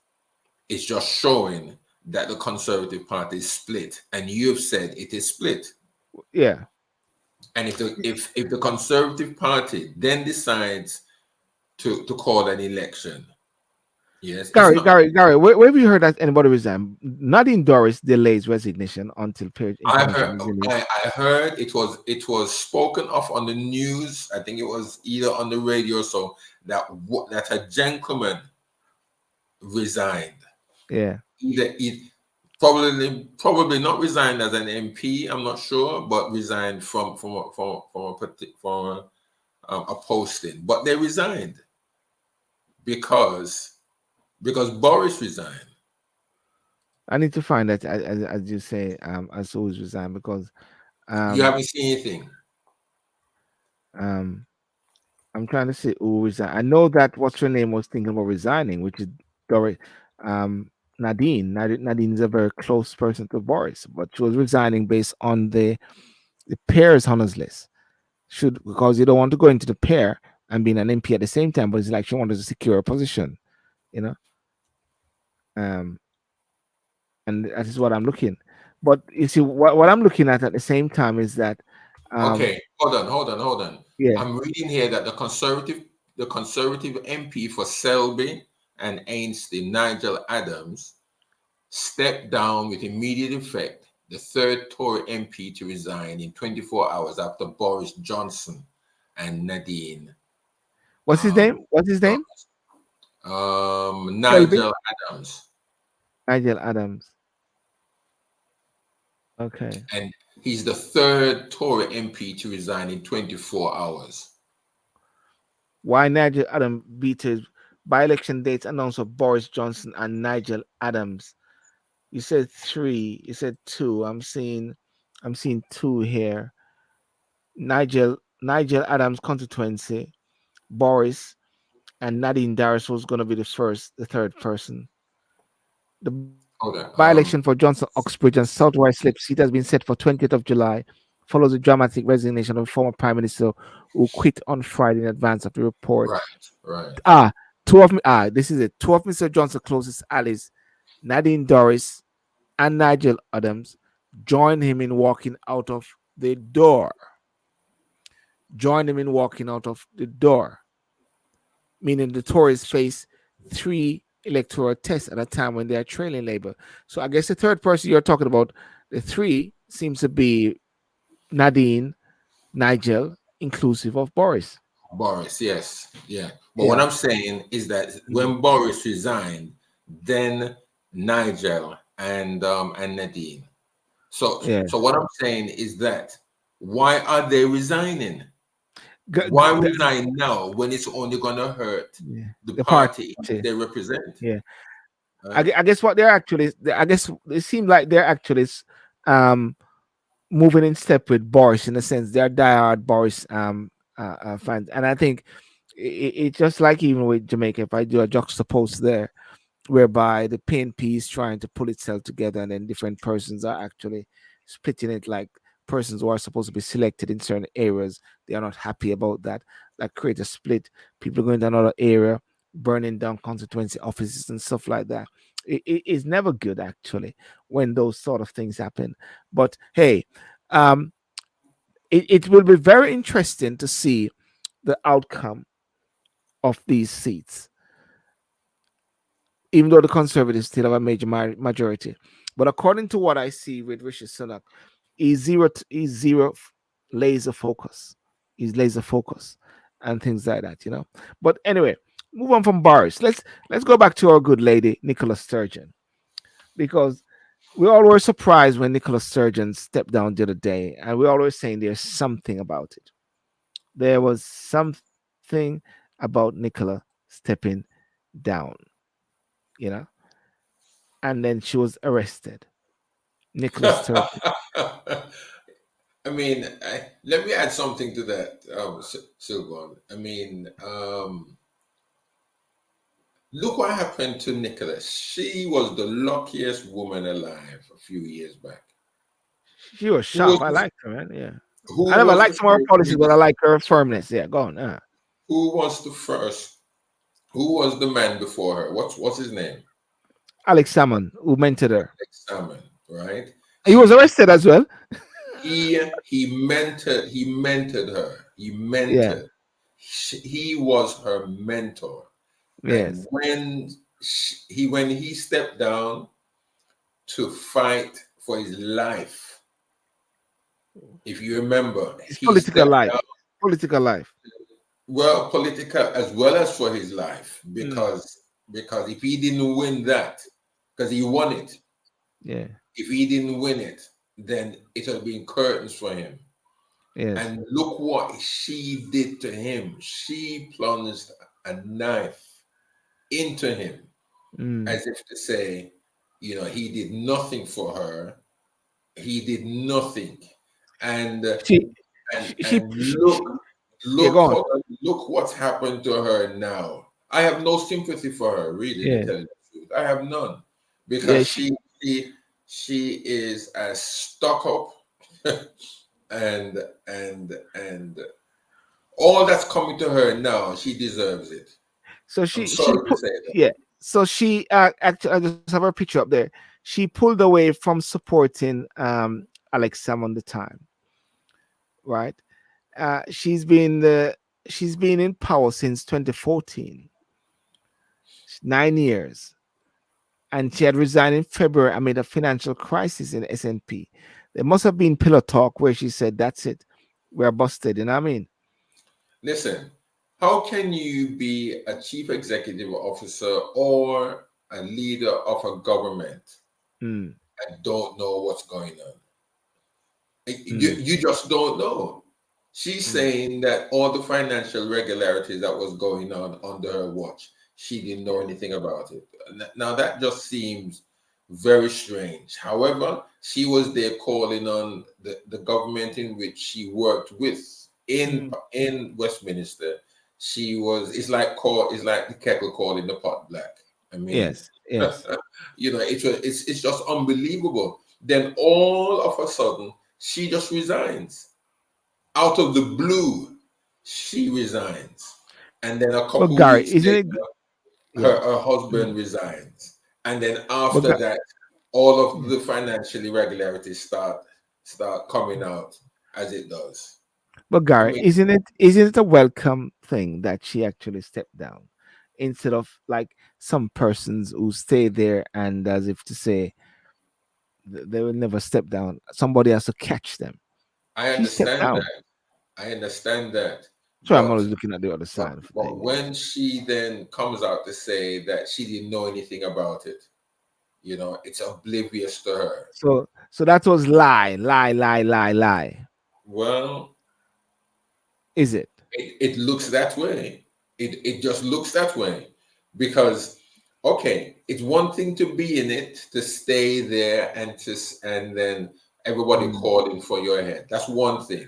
It's just showing that the Conservative Party is split, and you've said it is split. Yeah. And if the Conservative Party then decides to call an election, yes, it's not. Gary, where have you heard that anybody resigned? Nadine Doris delays resignation until period information is released. I heard it was spoken of on the news. I think it was either on the radio or so that that a gentleman resigned. Yeah. Either it probably not resigned as an MP. I'm not sure, but resigned from a posting. But they resigned because Boris resigned. I need to find that as you say, as always resigned because You um haven't seen anything. um I'm trying to see who resigned. I know that what's her name was thinking about resigning, which is Doris Nadine. Nadine is a very close person to Boris, but she was resigning based on the pair's honors list. Should because you don't want to go into the pair and being an MP at the same time, but it's like she wanted to secure a position, you know. Um, and that is what I'm looking. But you see, what I'm looking at the same time is that, um, Okay, hold on. yeah, I'm reading here that the conservative MP for Selby and Ainsley, Nigel Adams, stepped down with immediate effect, the third Tory MP to resign in 24 hours after Boris Johnson and Nadine. what's his name? Um, What's his name? Selby Nigel Adams, Nigel Adams. Okay. and he's the third Tory MP to resign in 24 hours. Why Nigel Adams beat his by-election dates announced of Boris Johnson and Nigel Adams? You said three. You said two. I'm seeing two here. Nigel Adams constituency, Boris, and Nadine Darris was going to be the third person. The by-election for Hold on. Johnson Oxbridge and Southwest Slip seat has been set for 20th of July. Follows the dramatic resignation of former Prime Minister who quit on Friday in advance of the report. Right. Ah, two of me. This is it. Two of Mr. Johnson's closest allies, Nadine Dorris and Nigel Adams, joined him in walking out of the door. Joined him in walking out of the door, meaning the Tories face three electoral tests at a time when they are trailing Labour. So I guess the third person you're talking about, the three seems to be Nadine, Nigel, inclusive of Boris. Boris, yes, yeah. But what Yeah. I'm saying is that Mhm. when Boris resigned, then Nigel and Nadine. So Yeah. what I'm saying is that why are they resigning? G- Why g- the, resign now when it's only gonna hurt yeah. the The party. party they represent? Yeah. Right? I guess what they're actually, I guess it seems like they're actually um, moving in step with Boris in a sense. They're diehard Boris fans, and I think It's just like even with Jamaica, if I do a juxtapose there, whereby the PNP is trying to pull itself together, and then different persons are actually splitting it, like persons who are supposed to be selected in certain areas, they are not happy about that. That create a split. People going to another area, burning down constituency offices and stuff like that. It is never good actually when those sort of things happen. But hey, um, it will be very interesting to see the outcome of these seats, even though the Conservatives still have a major majority. But according to what I see with Rishi Sunak, he's zero laser focus. He's laser focus and things like that, you know. But anyway, move on from Boris. Let's go back to our good lady Nicola Sturgeon, because we all were surprised when Nicola Sturgeon stepped down the other day, and we're always saying there's something about it. There was something about Nicola stepping down, you know, and then she was arrested. Nicola Sturgeon. Let me add something to that, Sylbourne. Look what happened to Nicholas. She was the luckiest woman alive a few years back. She was Who was sharp. I the, liked her, man. Yeah. I who never was the liked some of her first policies, but I minister? like her firmness. Yeah, go on. Who was the first? Who was the man before her? What's his name? Alex Salmon, who mentored her. Salmon, right? He was She arrested as well. he mentored her. He Yeah. mentored. He was her mentor. And Yes. when he stepped down to fight for his life, if you remember, His he political stepped life. down, Political life. well, political as well as for his life, Mm. because if he didn't win that, because he won it, Yeah. if he didn't win it, then it would have been curtains for him. Yes. And look what she did to him. She plunged a knife into him, Mm. as if to say, he did nothing for her. He did nothing. And She, and she, and she, look, she yeah, go look, on. hold on, look what's happened to her now. I have no sympathy for her, really, to Yeah. tell you the truth. I have none. Yeah. Because she is as stuck up and and all that's coming to her now, she deserves it. So I'm she sorry to put, say that. yeah. So she actually, I just have her picture up there. She pulled away from supporting Alex Salmon the time, right? She's been in power since 2014, 9 years, and she had resigned in February amid a financial crisis in SNP. There must have been pillow talk where she said, "That's it, we're busted." You know what I mean? Listen, how can you be a chief executive officer or a leader of a government Mm, and don't know what's going on? mm, You just don't know. She's mm. saying that all the financial irregularities that was going on under her watch, she didn't know Yeah. anything about it. Now that just seems very strange. However, she was there calling on the government in which she worked with Mm. in Westminster. It's like the kettle calling the pot black. I mean, Yes. Yes. it's just unbelievable. Then all of a sudden, she just resigns out of the blue. She resigns, and then a But couple Gary, weeks isn't later, it? Yeah. her Mm. husband resigns, and then But after that, all of yeah. the financial irregularities start coming out as it does. But I Gary, mean, isn't it a welcome thing that she actually stepped down, instead of like some persons who stay there and, as if to say, they will never step down. Somebody has to catch them. I She stepped understand down. that. I understand that, So I'm but always looking at the other but side of but things. when she then comes out to say that she didn't know anything about it, it's oblivious to her. So that was lie, lie, lie, lie, lie. Well, Is it? it looks that way. It just looks that way because, okay, it's one thing to be in it, to stay there, and then everybody Mm, calling for your head. That's one thing.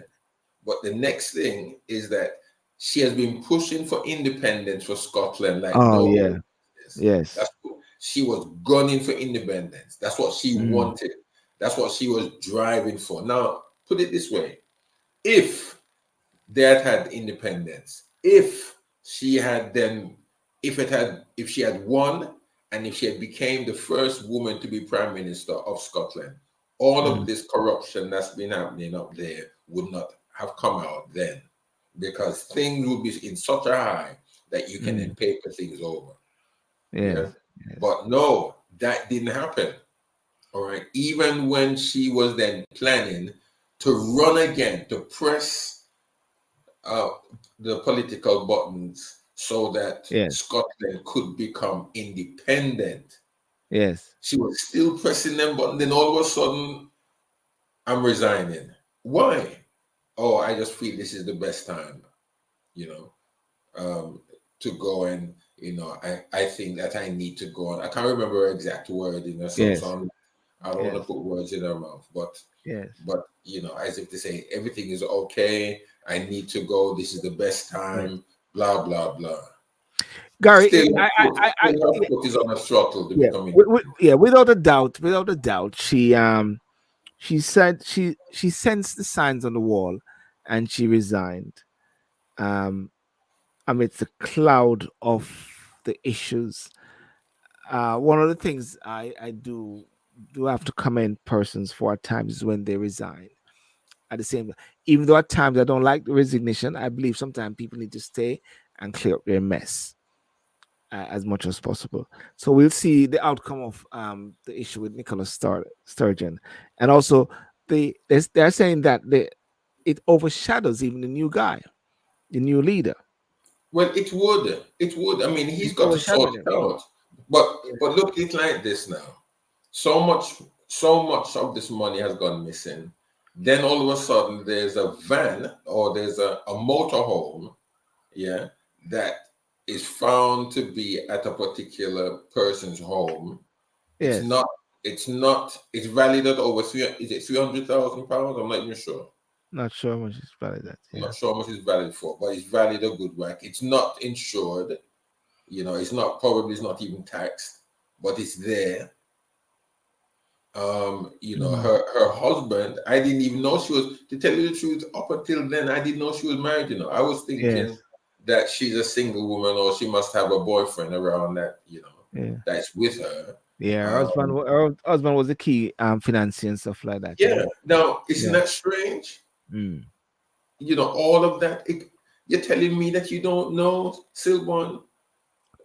But the next thing is that she has been pushing for independence for Scotland like Oh nobody yeah. else. Yes. That's what she was gunning for independence. That's what she Mm. wanted. That's what she was driving for. Now, put it this way: if they had independence, if she had then, if she had won, and if she had became the first woman to be prime minister of Scotland, all of Mm. this corruption that's been happening up there would not have come out then, because things would be in such a high that you can then Mm. paper things over. Yeah. Yes. Yes. But no, that didn't happen. All right. Even when she was then planning to run again, to press uh, the political buttons so that Yes. Scotland could become independent, Yes. she was still pressing them buttons. Then all of a sudden, I'm resigning. Why? Oh, I just feel this is the best time, you know, to go, and I think that I need to go on. I can't remember her exact word, so Yes. I don't want to Yes. put words in her mouth, Yes. but as if to say everything is okay. I need to go. This is the best Yes. time. Blah blah blah. Gary, Still, still her yeah, foot is on a throttle to yeah, become independent. yeah, without a doubt, she said she sensed the signs on the wall, and she resigned. Um, amidst the cloud of the issues. One of the things I do have to commend persons for at times is when they resign. At the same, even though at times I don't like the resignation, I believe sometimes people need to stay and clear up their mess as much as possible. So we'll see the outcome of the issue with Nicola Sturgeon, and also they're saying that it overshadows even the new guy, the new leader. Well, it would. It would. I mean, he's It's got to sort overshadowing him. it out. But Yeah. look, it's like this now. So much of this money has gone missing. Then all of a sudden, there's a van or there's a motorhome, yeah, that is found to be at a particular person's home. It's Yes. not. It's not. It's valued at over three. Is it £300,000? I'm not even sure. Not sure how much is valid that. I'm Yeah. not sure how much it's valid for, but it's valued a good whack. It's not insured. It's not, probably it's not even taxed, but it's there. Mm. Her husband, I didn't even know she was, to tell you the truth, up until then, I didn't know she was married. I was thinking Yes. that she's a single woman, or she must have a boyfriend around that, Yeah. that's with her. Yeah. Um, Her husband was the key financier and stuff like that. Yeah. yeah. Now, isn't Yeah. that strange? Mm. All of that. You're telling me that you don't know Sylbourne?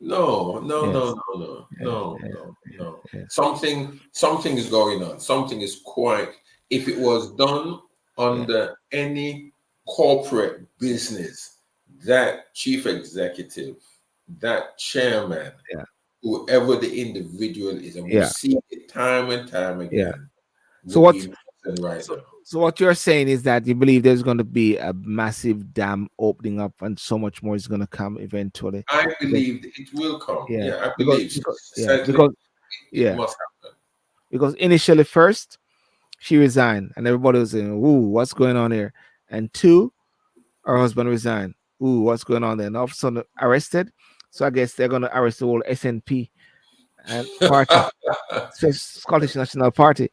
No, no, Yes. no, no, no, Yes. no, Yes. no, no. Yes. Something is going on. Something is quite. If it was done Yeah. under any corporate business, that chief executive, that chairman, Yeah. whoever the individual is, and we've Yeah. seen it time and time Yeah. again, So would be what? in prison right So, now. so what you're saying is that you believe there's going to be a massive dam opening up, and so much more is going to come eventually. I Because believe it will come. yeah, Yeah, I because, believe because yeah, sadly because it yeah, must happen. because initially first she resigned, and everybody was saying, "Ooh, what's going on here?" And two, her husband resigned. Ooh, what's going on there? And all of a sudden arrested. So I guess they're going to arrest the whole SNP and party, Scottish National Party.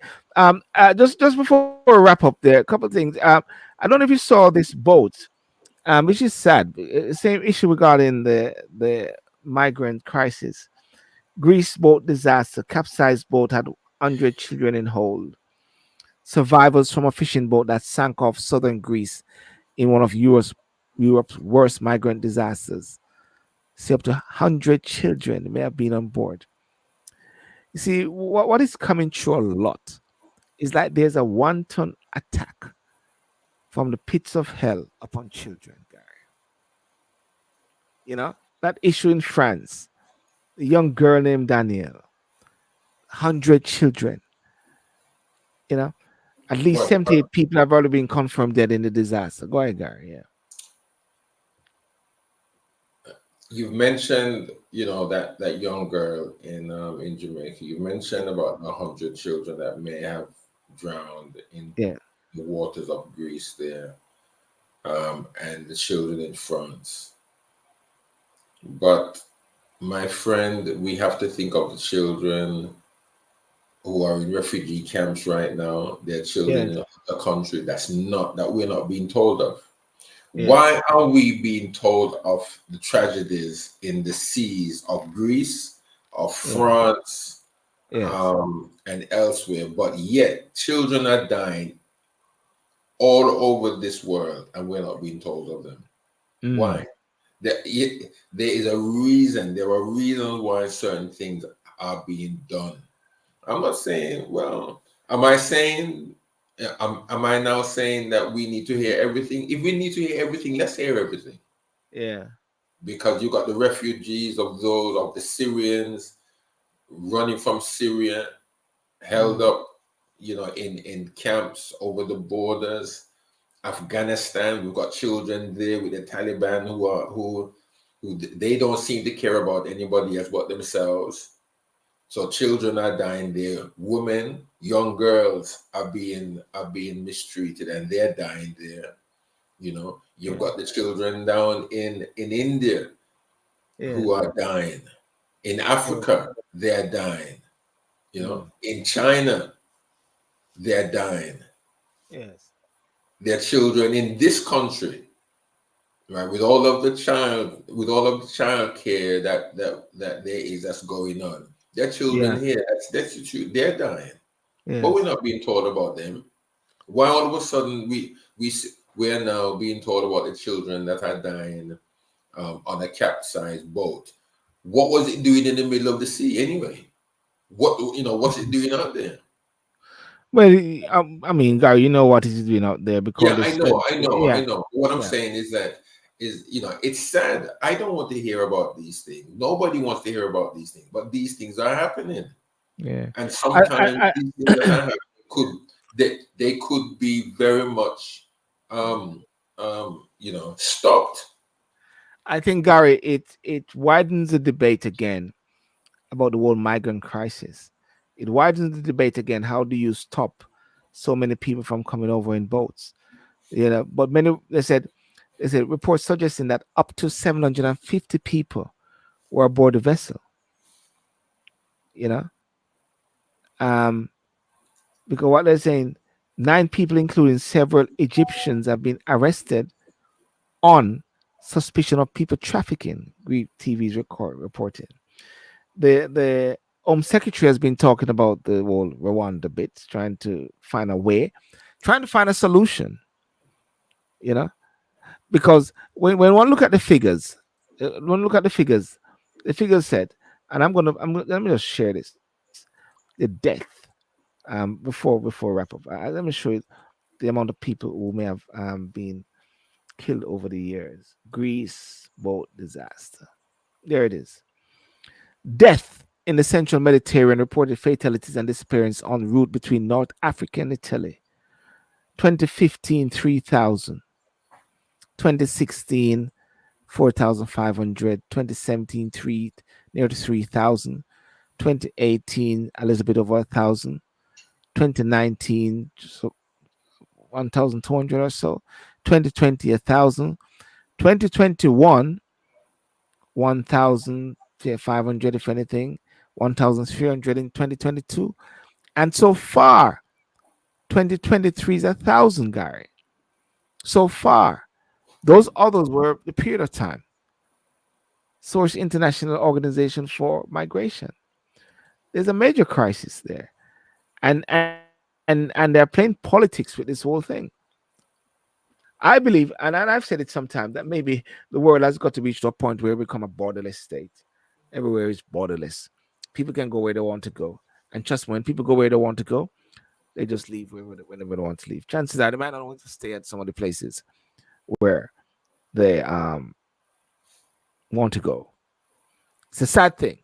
Just before we wrap up, there a couple of things. I don't know if you saw this boat, which is sad. Same issue regarding the migrant crisis. Greece boat disaster. Capsized boat had 100 children in hold. Survivors from a fishing boat that sank off southern Greece in one of Europe's worst migrant disasters. See, up to 100 children may have been on board. You see, what is coming through a lot is like there's a wanton attack from the pits of hell upon children, Gary. That issue in France, a young girl named Danielle, 100 children, you know, at least What 78 people have already been confirmed dead in the disaster. Go ahead, Gary. Yeah. you've mentioned, that young girl in Jamaica. You mentioned about 100 children that may have drowned in Yeah. the waters of Greece there. and the children in France. But my friend, we have to think of the children who are in refugee camps right now. Their children Yes. in a country that we're not being told of. Yes. Why are we being told of the tragedies in the seas of Greece, of Yeah. France, Yes. and elsewhere, but yet children are dying all over this world and we're not being told of them? Mm. Why? There is a reason. There are reasons why certain things are being done. I'm not saying, well, am I saying, am I now saying that we need to hear everything? If we need to hear everything, let's hear everything. Yeah. Because you got the refugees of those, of the Syrians running from Syria, held Mm. up, in camps over the borders. Afghanistan, we've got children there with the Taliban who they don't seem to care about anybody else but themselves. So children are dying there. Women, young girls are being mistreated and they're dying there. You've Yeah. got the children down in India who Yes. are dying. In Yes. Africa, they're dying. Mm. In China, they're dying. Yes. Their children in this country, right, with all of the child care that there is that's going on. Their children Yeah. here, that's the truth. They're dying, but we're Yes. not being told about them. Why all of a sudden we are now being told about the children that are dying on a capsized boat? What was it doing in the middle of the sea anyway? What's it doing out there? Well, I mean, Gary, you know what he's doing out there because Yeah, they I know, said, I know, I yeah, know. What I'm yeah, saying is that it's sad. I don't want to hear about these things. Nobody wants to hear about these things, but these things are happening. yeah. And I, sometimes I, these things that are I, happening they could be very much stopped. I think Gary, it widens the debate again about the whole migrant crisis. It widens the debate again. How do you stop so many people from coming over in boats? But many they said reports suggesting that up to 750 people were aboard the vessel. You know, um, because what they're saying, 9 people, including several Egyptians, have been arrested on suspicion of people trafficking. Greek TV's reporting. The Home Secretary has been talking about the whole Rwanda bit, trying to find a way, trying to find a solution. You know, because when one look at the figures, the figures said, and let me just share this: the death. Before wrap up, let me show you the amount of people who may have been killed over the years. Greece boat disaster. There it is. Death in the central Mediterranean, reported fatalities and disappearance en route between North Africa and Italy. 2015, 3,000. 2016, 4,500. 2017, near to 3,000. 2018, a little bit over 1,000. 2019, so 1,200 or so. 2020, 1,000. 2021, 1,500, if anything. 1,300 in 2022. And so far, 2023 is 1,000, Gary. So far, those others were the period of time. Source International Organization for Migration. There's a major crisis there, and they're playing politics with this whole thing. I believe, and I've said it sometime, that maybe the world has got to reach to a point where we become a borderless state. Everywhere is borderless. People can go where they want to go, and trust me, when people go where they want to go, they just leave whenever they want to leave. Chances are they might not want to stay at some of the places where they want to go. It's a sad thing,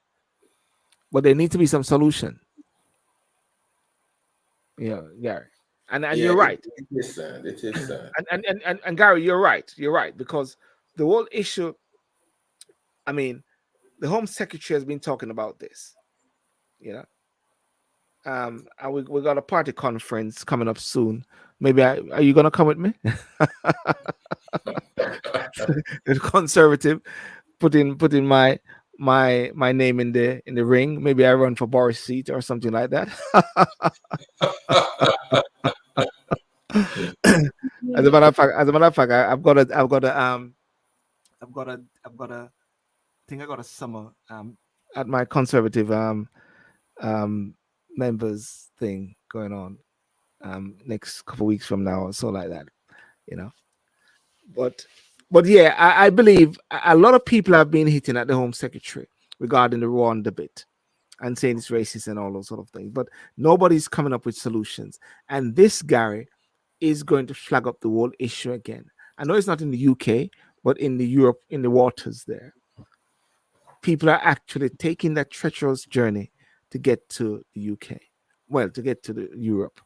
but there needs to be some solution. Gary, and Yeah, you're right. it is sad. It is sad. And Gary, you're right. You're right because the whole issue. I mean, the Home Secretary has been talking about this. You know, and we got a party conference coming up soon. Maybe are you gonna come with me? the conservative, putting my name in the ring. Maybe I run for Boris seat or something like that. as a matter of fact, I've got a think I got a summer at my conservative um members thing going on next couple of weeks from now or so like that, you know. But yeah, I believe a lot of people have been hitting at the Home Secretary regarding the Rwanda bit and saying it's racist and all those sort of things. But nobody's coming up with solutions. And this, Gary, is going to flag up the whole issue again. I know it's not in the UK, but in the Europe, in the waters there, people are actually taking that treacherous journey to get to the UK. Well, to get to the Europe.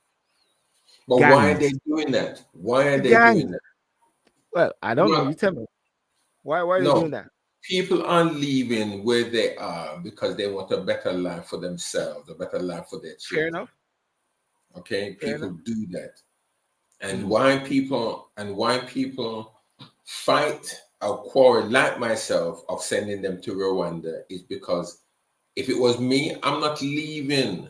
But why are they Gangs. doing that? Why are they doing Gangs. that? Well, I don't know. Well, You tell me. Why are they no, doing that? people aren't leaving where they are because they want a better life for themselves, a better life for their Fair children. enough. Okay, Fair people enough. do that. And Mm. why people fight a quarrel like myself of sending them to Rwanda is because if it was me, I'm not leaving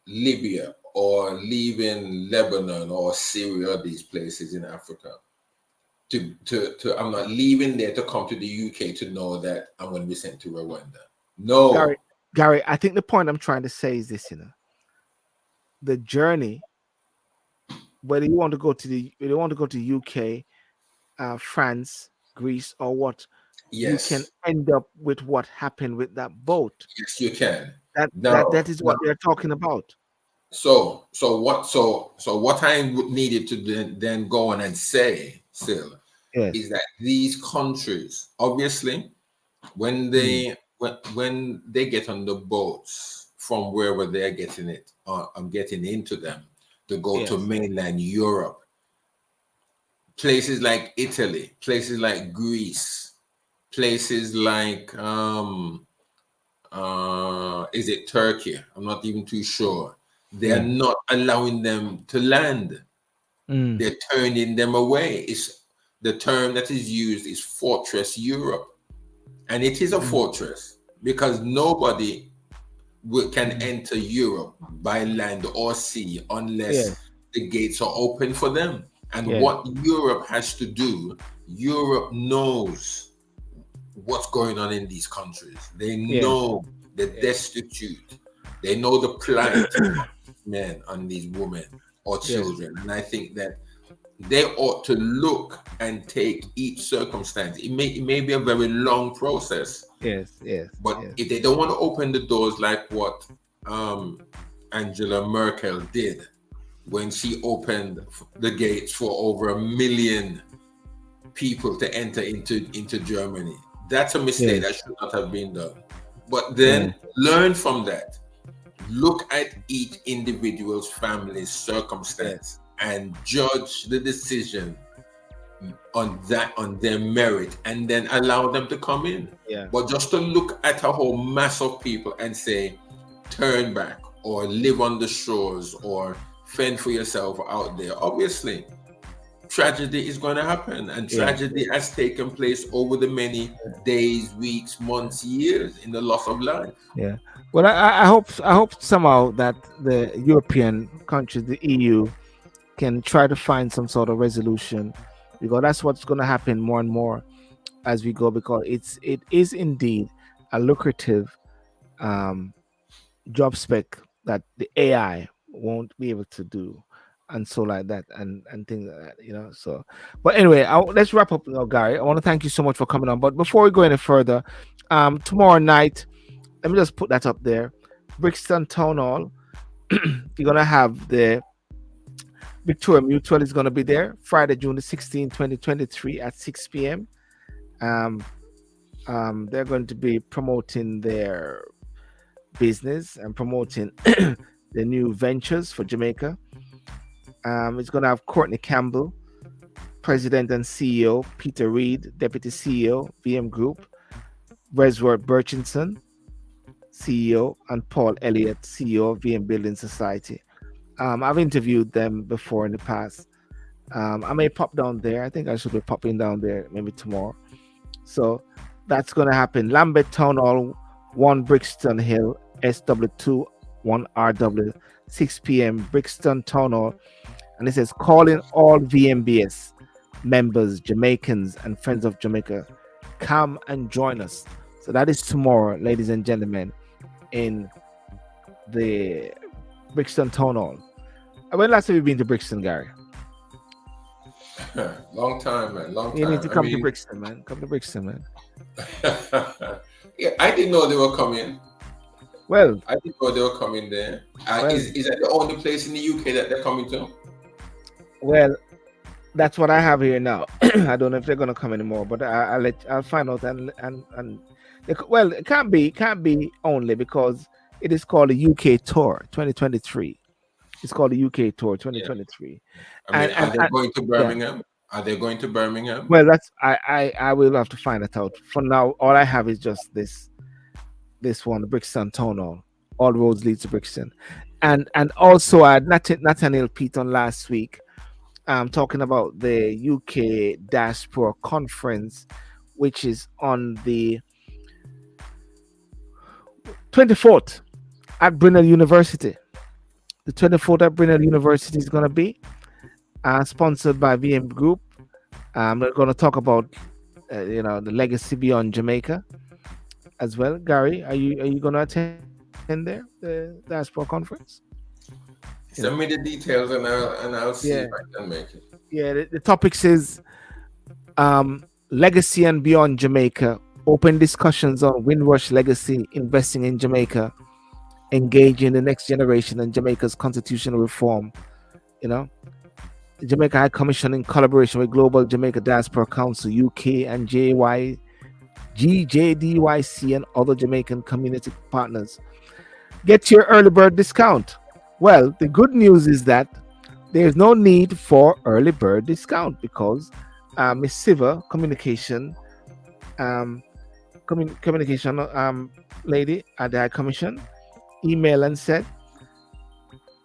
Libya or leaving Lebanon or Syria or these places in Africa. I'm not leaving there to come to the UK to know that I'm going to be sent to Rwanda. Gary, No. Gary, I think the point I'm trying to say is this, the journey, whether you want to go to UK, France, Greece, or what, you can Yes. end up with what happened with that boat. Yes, you can. That is what they're talking about. So what I needed to then go on and say, Sil, Yes. is that these countries, obviously, when Mm. they get on the boats from wherever they're getting it, I'm getting into them to go to Yes. mainland Europe, places like Italy, places like Greece, places like is it Turkey? I'm not even too sure. They're Yeah. not allowing them to land. Mm. They're turning them away. It's the term that is used is Fortress Europe. And it is a Mm. fortress because nobody can Mm. enter Europe by land or sea unless Yes. the gates are open for them. And Yes. what Europe has to do, Europe knows what's going on in these countries. They Yes. know the Yes. destitute. They know the plight of men and these women or Yes. children. And I think that they ought to look and take each circumstance. It may be a very long process, Yes. Yes. but Yes. if they don't want to open the doors like what um, Angela Merkel did when she opened the gates for over 1 million people to enter into Germany, that's a mistake Yes. that should not have been done. But Yeah. then learn from that. Look at each individual's family's Yes. circumstance and judge the decision on their merit, and then allow them to come in. Yeah. But just to look at a whole mass of people and say turn back or live on the shores or fend for yourself out there, obviously tragedy is going to happen, and Yeah. tragedy has taken place over the many days, weeks, months, years in the loss of life. Yeah. Well, I hope somehow that the European countries, the EU, can try to find some sort of resolution, because that's what's going to happen more and more as we go, because it is indeed a lucrative um, job spec that the AI won't be able to do, and so like that, and things like that, So, but anyway, let's wrap up now, Gary. I want to thank you so much for coming on. But before we go any further, tomorrow night, let me just put that up there. Brixton Town Hall. You're gonna have the Victoria Mutual is gonna be there Friday, June the 16th, 2023 at 6 p.m. Um, they're going to be promoting their business and promoting the new ventures for Jamaica. It's going to have Courtney Campbell, President and CEO, Peter Reed, Deputy CEO, VM Group, Resworth Burchinson, CEO, and Paul Elliott, CEO of VM Building Society. I've interviewed them before in the past, I may pop down there. I think I should be popping down there maybe tomorrow. So that's going to happen. Lambeth Town Hall, 1 Brixton Hill, SW2 1RW, 6 p.m. Brixton Town Hall. And it says calling all VMBS members, Jamaicans, and friends of Jamaica, come and join us. So that is tomorrow, ladies and gentlemen, in the Brixton Town Hall. When last have you been to Brixton, Garry? Long time, man. Long time. You need to come to Brixton, man. Come to Brixton, man. Yeah, I didn't know they were coming. Well, I didn't know they were coming there. Is that the only place in the UK that they're coming to? Well, that's what I have here now. I don't know if they're gonna come anymore, but I'll find out well, it can't be only because it is called the UK Tour 2023. It's called the UK Tour 2023. Yeah. Are they going to Birmingham? Yeah. Are they going to Birmingham? Well, that's I will have to find it out. For now, all I have is just this one, the Brixton Town Hall. All roads lead to Brixton, and also I had Nathaniel Pete on last week. Talking about the UK Diaspora Conference, which is on the 24th at Brunel University. The 24th at Brunel University is going to be sponsored by VM Group. We're going to talk about, the legacy beyond Jamaica as well. Garry, are you going to attend there, the Diaspora Conference? Send me the details and I'll see if I can make it. Yeah, the topic says legacy and beyond Jamaica. Open discussions on Windrush legacy, investing in Jamaica, engaging the next generation and Jamaica's constitutional reform. The Jamaica High Commission in collaboration with Global Jamaica Diaspora Council, UK and GJDYC and other Jamaican community partners. Get your early bird discount. Well, the good news is that there's no need for early bird discount because Miss Siva, communication lady at the High Commission, emailed and said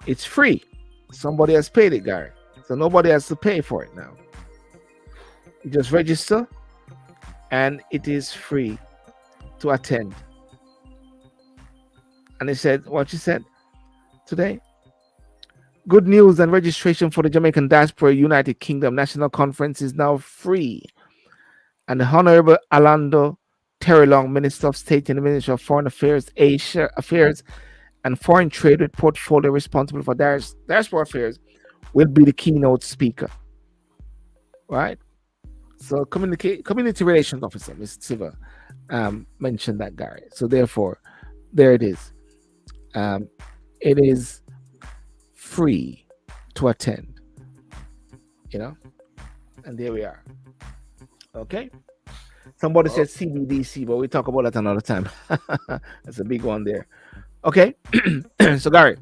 it's free. Somebody has paid it, Garry. So nobody has to pay for it now. You just register and it is free to attend. And he said, what she said today? Good news, and registration for the Jamaican Diaspora United Kingdom National Conference is now free. And the Honorable Orlando Terrelong, Minister of State in the Ministry of Foreign Affairs, Asia Affairs, and Foreign Trade with portfolio responsible for diaspora affairs, will be the keynote speaker. Right? So community relations officer, Ms. Siva, mentioned that, Garry. So therefore, there it is. It is free to attend, and there we are. Okay. Somebody said CBDC, but we talk about that another time. That's a big one there. Okay. So Garry,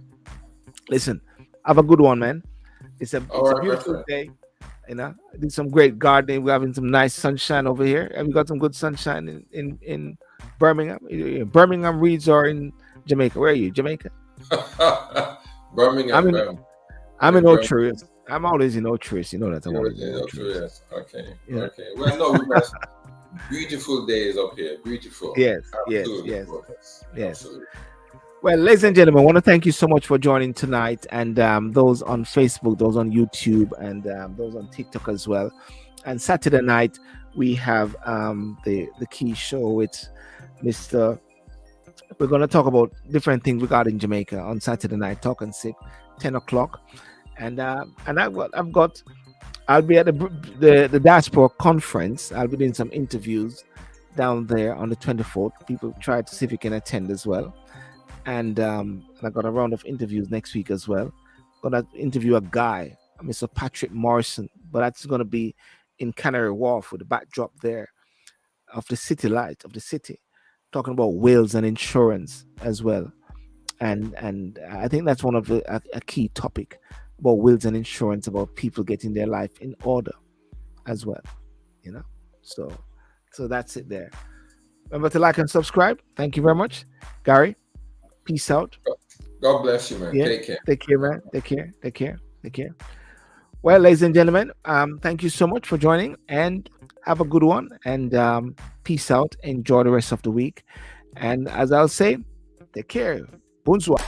listen, have a good one, man. It's a beautiful day. Did some great gardening. We're having some nice sunshine over here, and we got some good sunshine in Birmingham. Birmingham Reeds or in Jamaica. Where are you? Jamaica? Birmingham. I'm in Old Tourist. I'm always in Old Tourist. You know that I'm always in Old Tourist. Okay. Yeah. Okay. Well, no, we got beautiful days up here. Beautiful. Yes. Absolutely. Well, ladies and gentlemen, I want to thank you so much for joining tonight, and those on Facebook, those on YouTube, and those on TikTok as well. And Saturday night we have the key show with Mr. We're going to talk about different things regarding Jamaica on Saturday night, Talk and Sip, 10 o'clock. And I'll be at the Diaspora Conference. I'll be doing some interviews down there on the 24th. People try to see if you can attend as well. And I got a round of interviews next week as well. Going to interview a guy, Mr. Patrick Morrison, but that's going to be in Canary Wharf with the backdrop there of the city light of the city, talking about wills and insurance as well. And I think that's one of a key topic about wills and insurance, about people getting their life in order as well, So that's it there. Remember to like and subscribe. Thank you very much, Garry. Peace out. God bless you, man. Yeah. Take care. Take care, man. Take care. Well, ladies and gentlemen, thank you so much for joining and have a good one. And peace out. Enjoy the rest of the week. And as I'll say, take care. Bonsoir.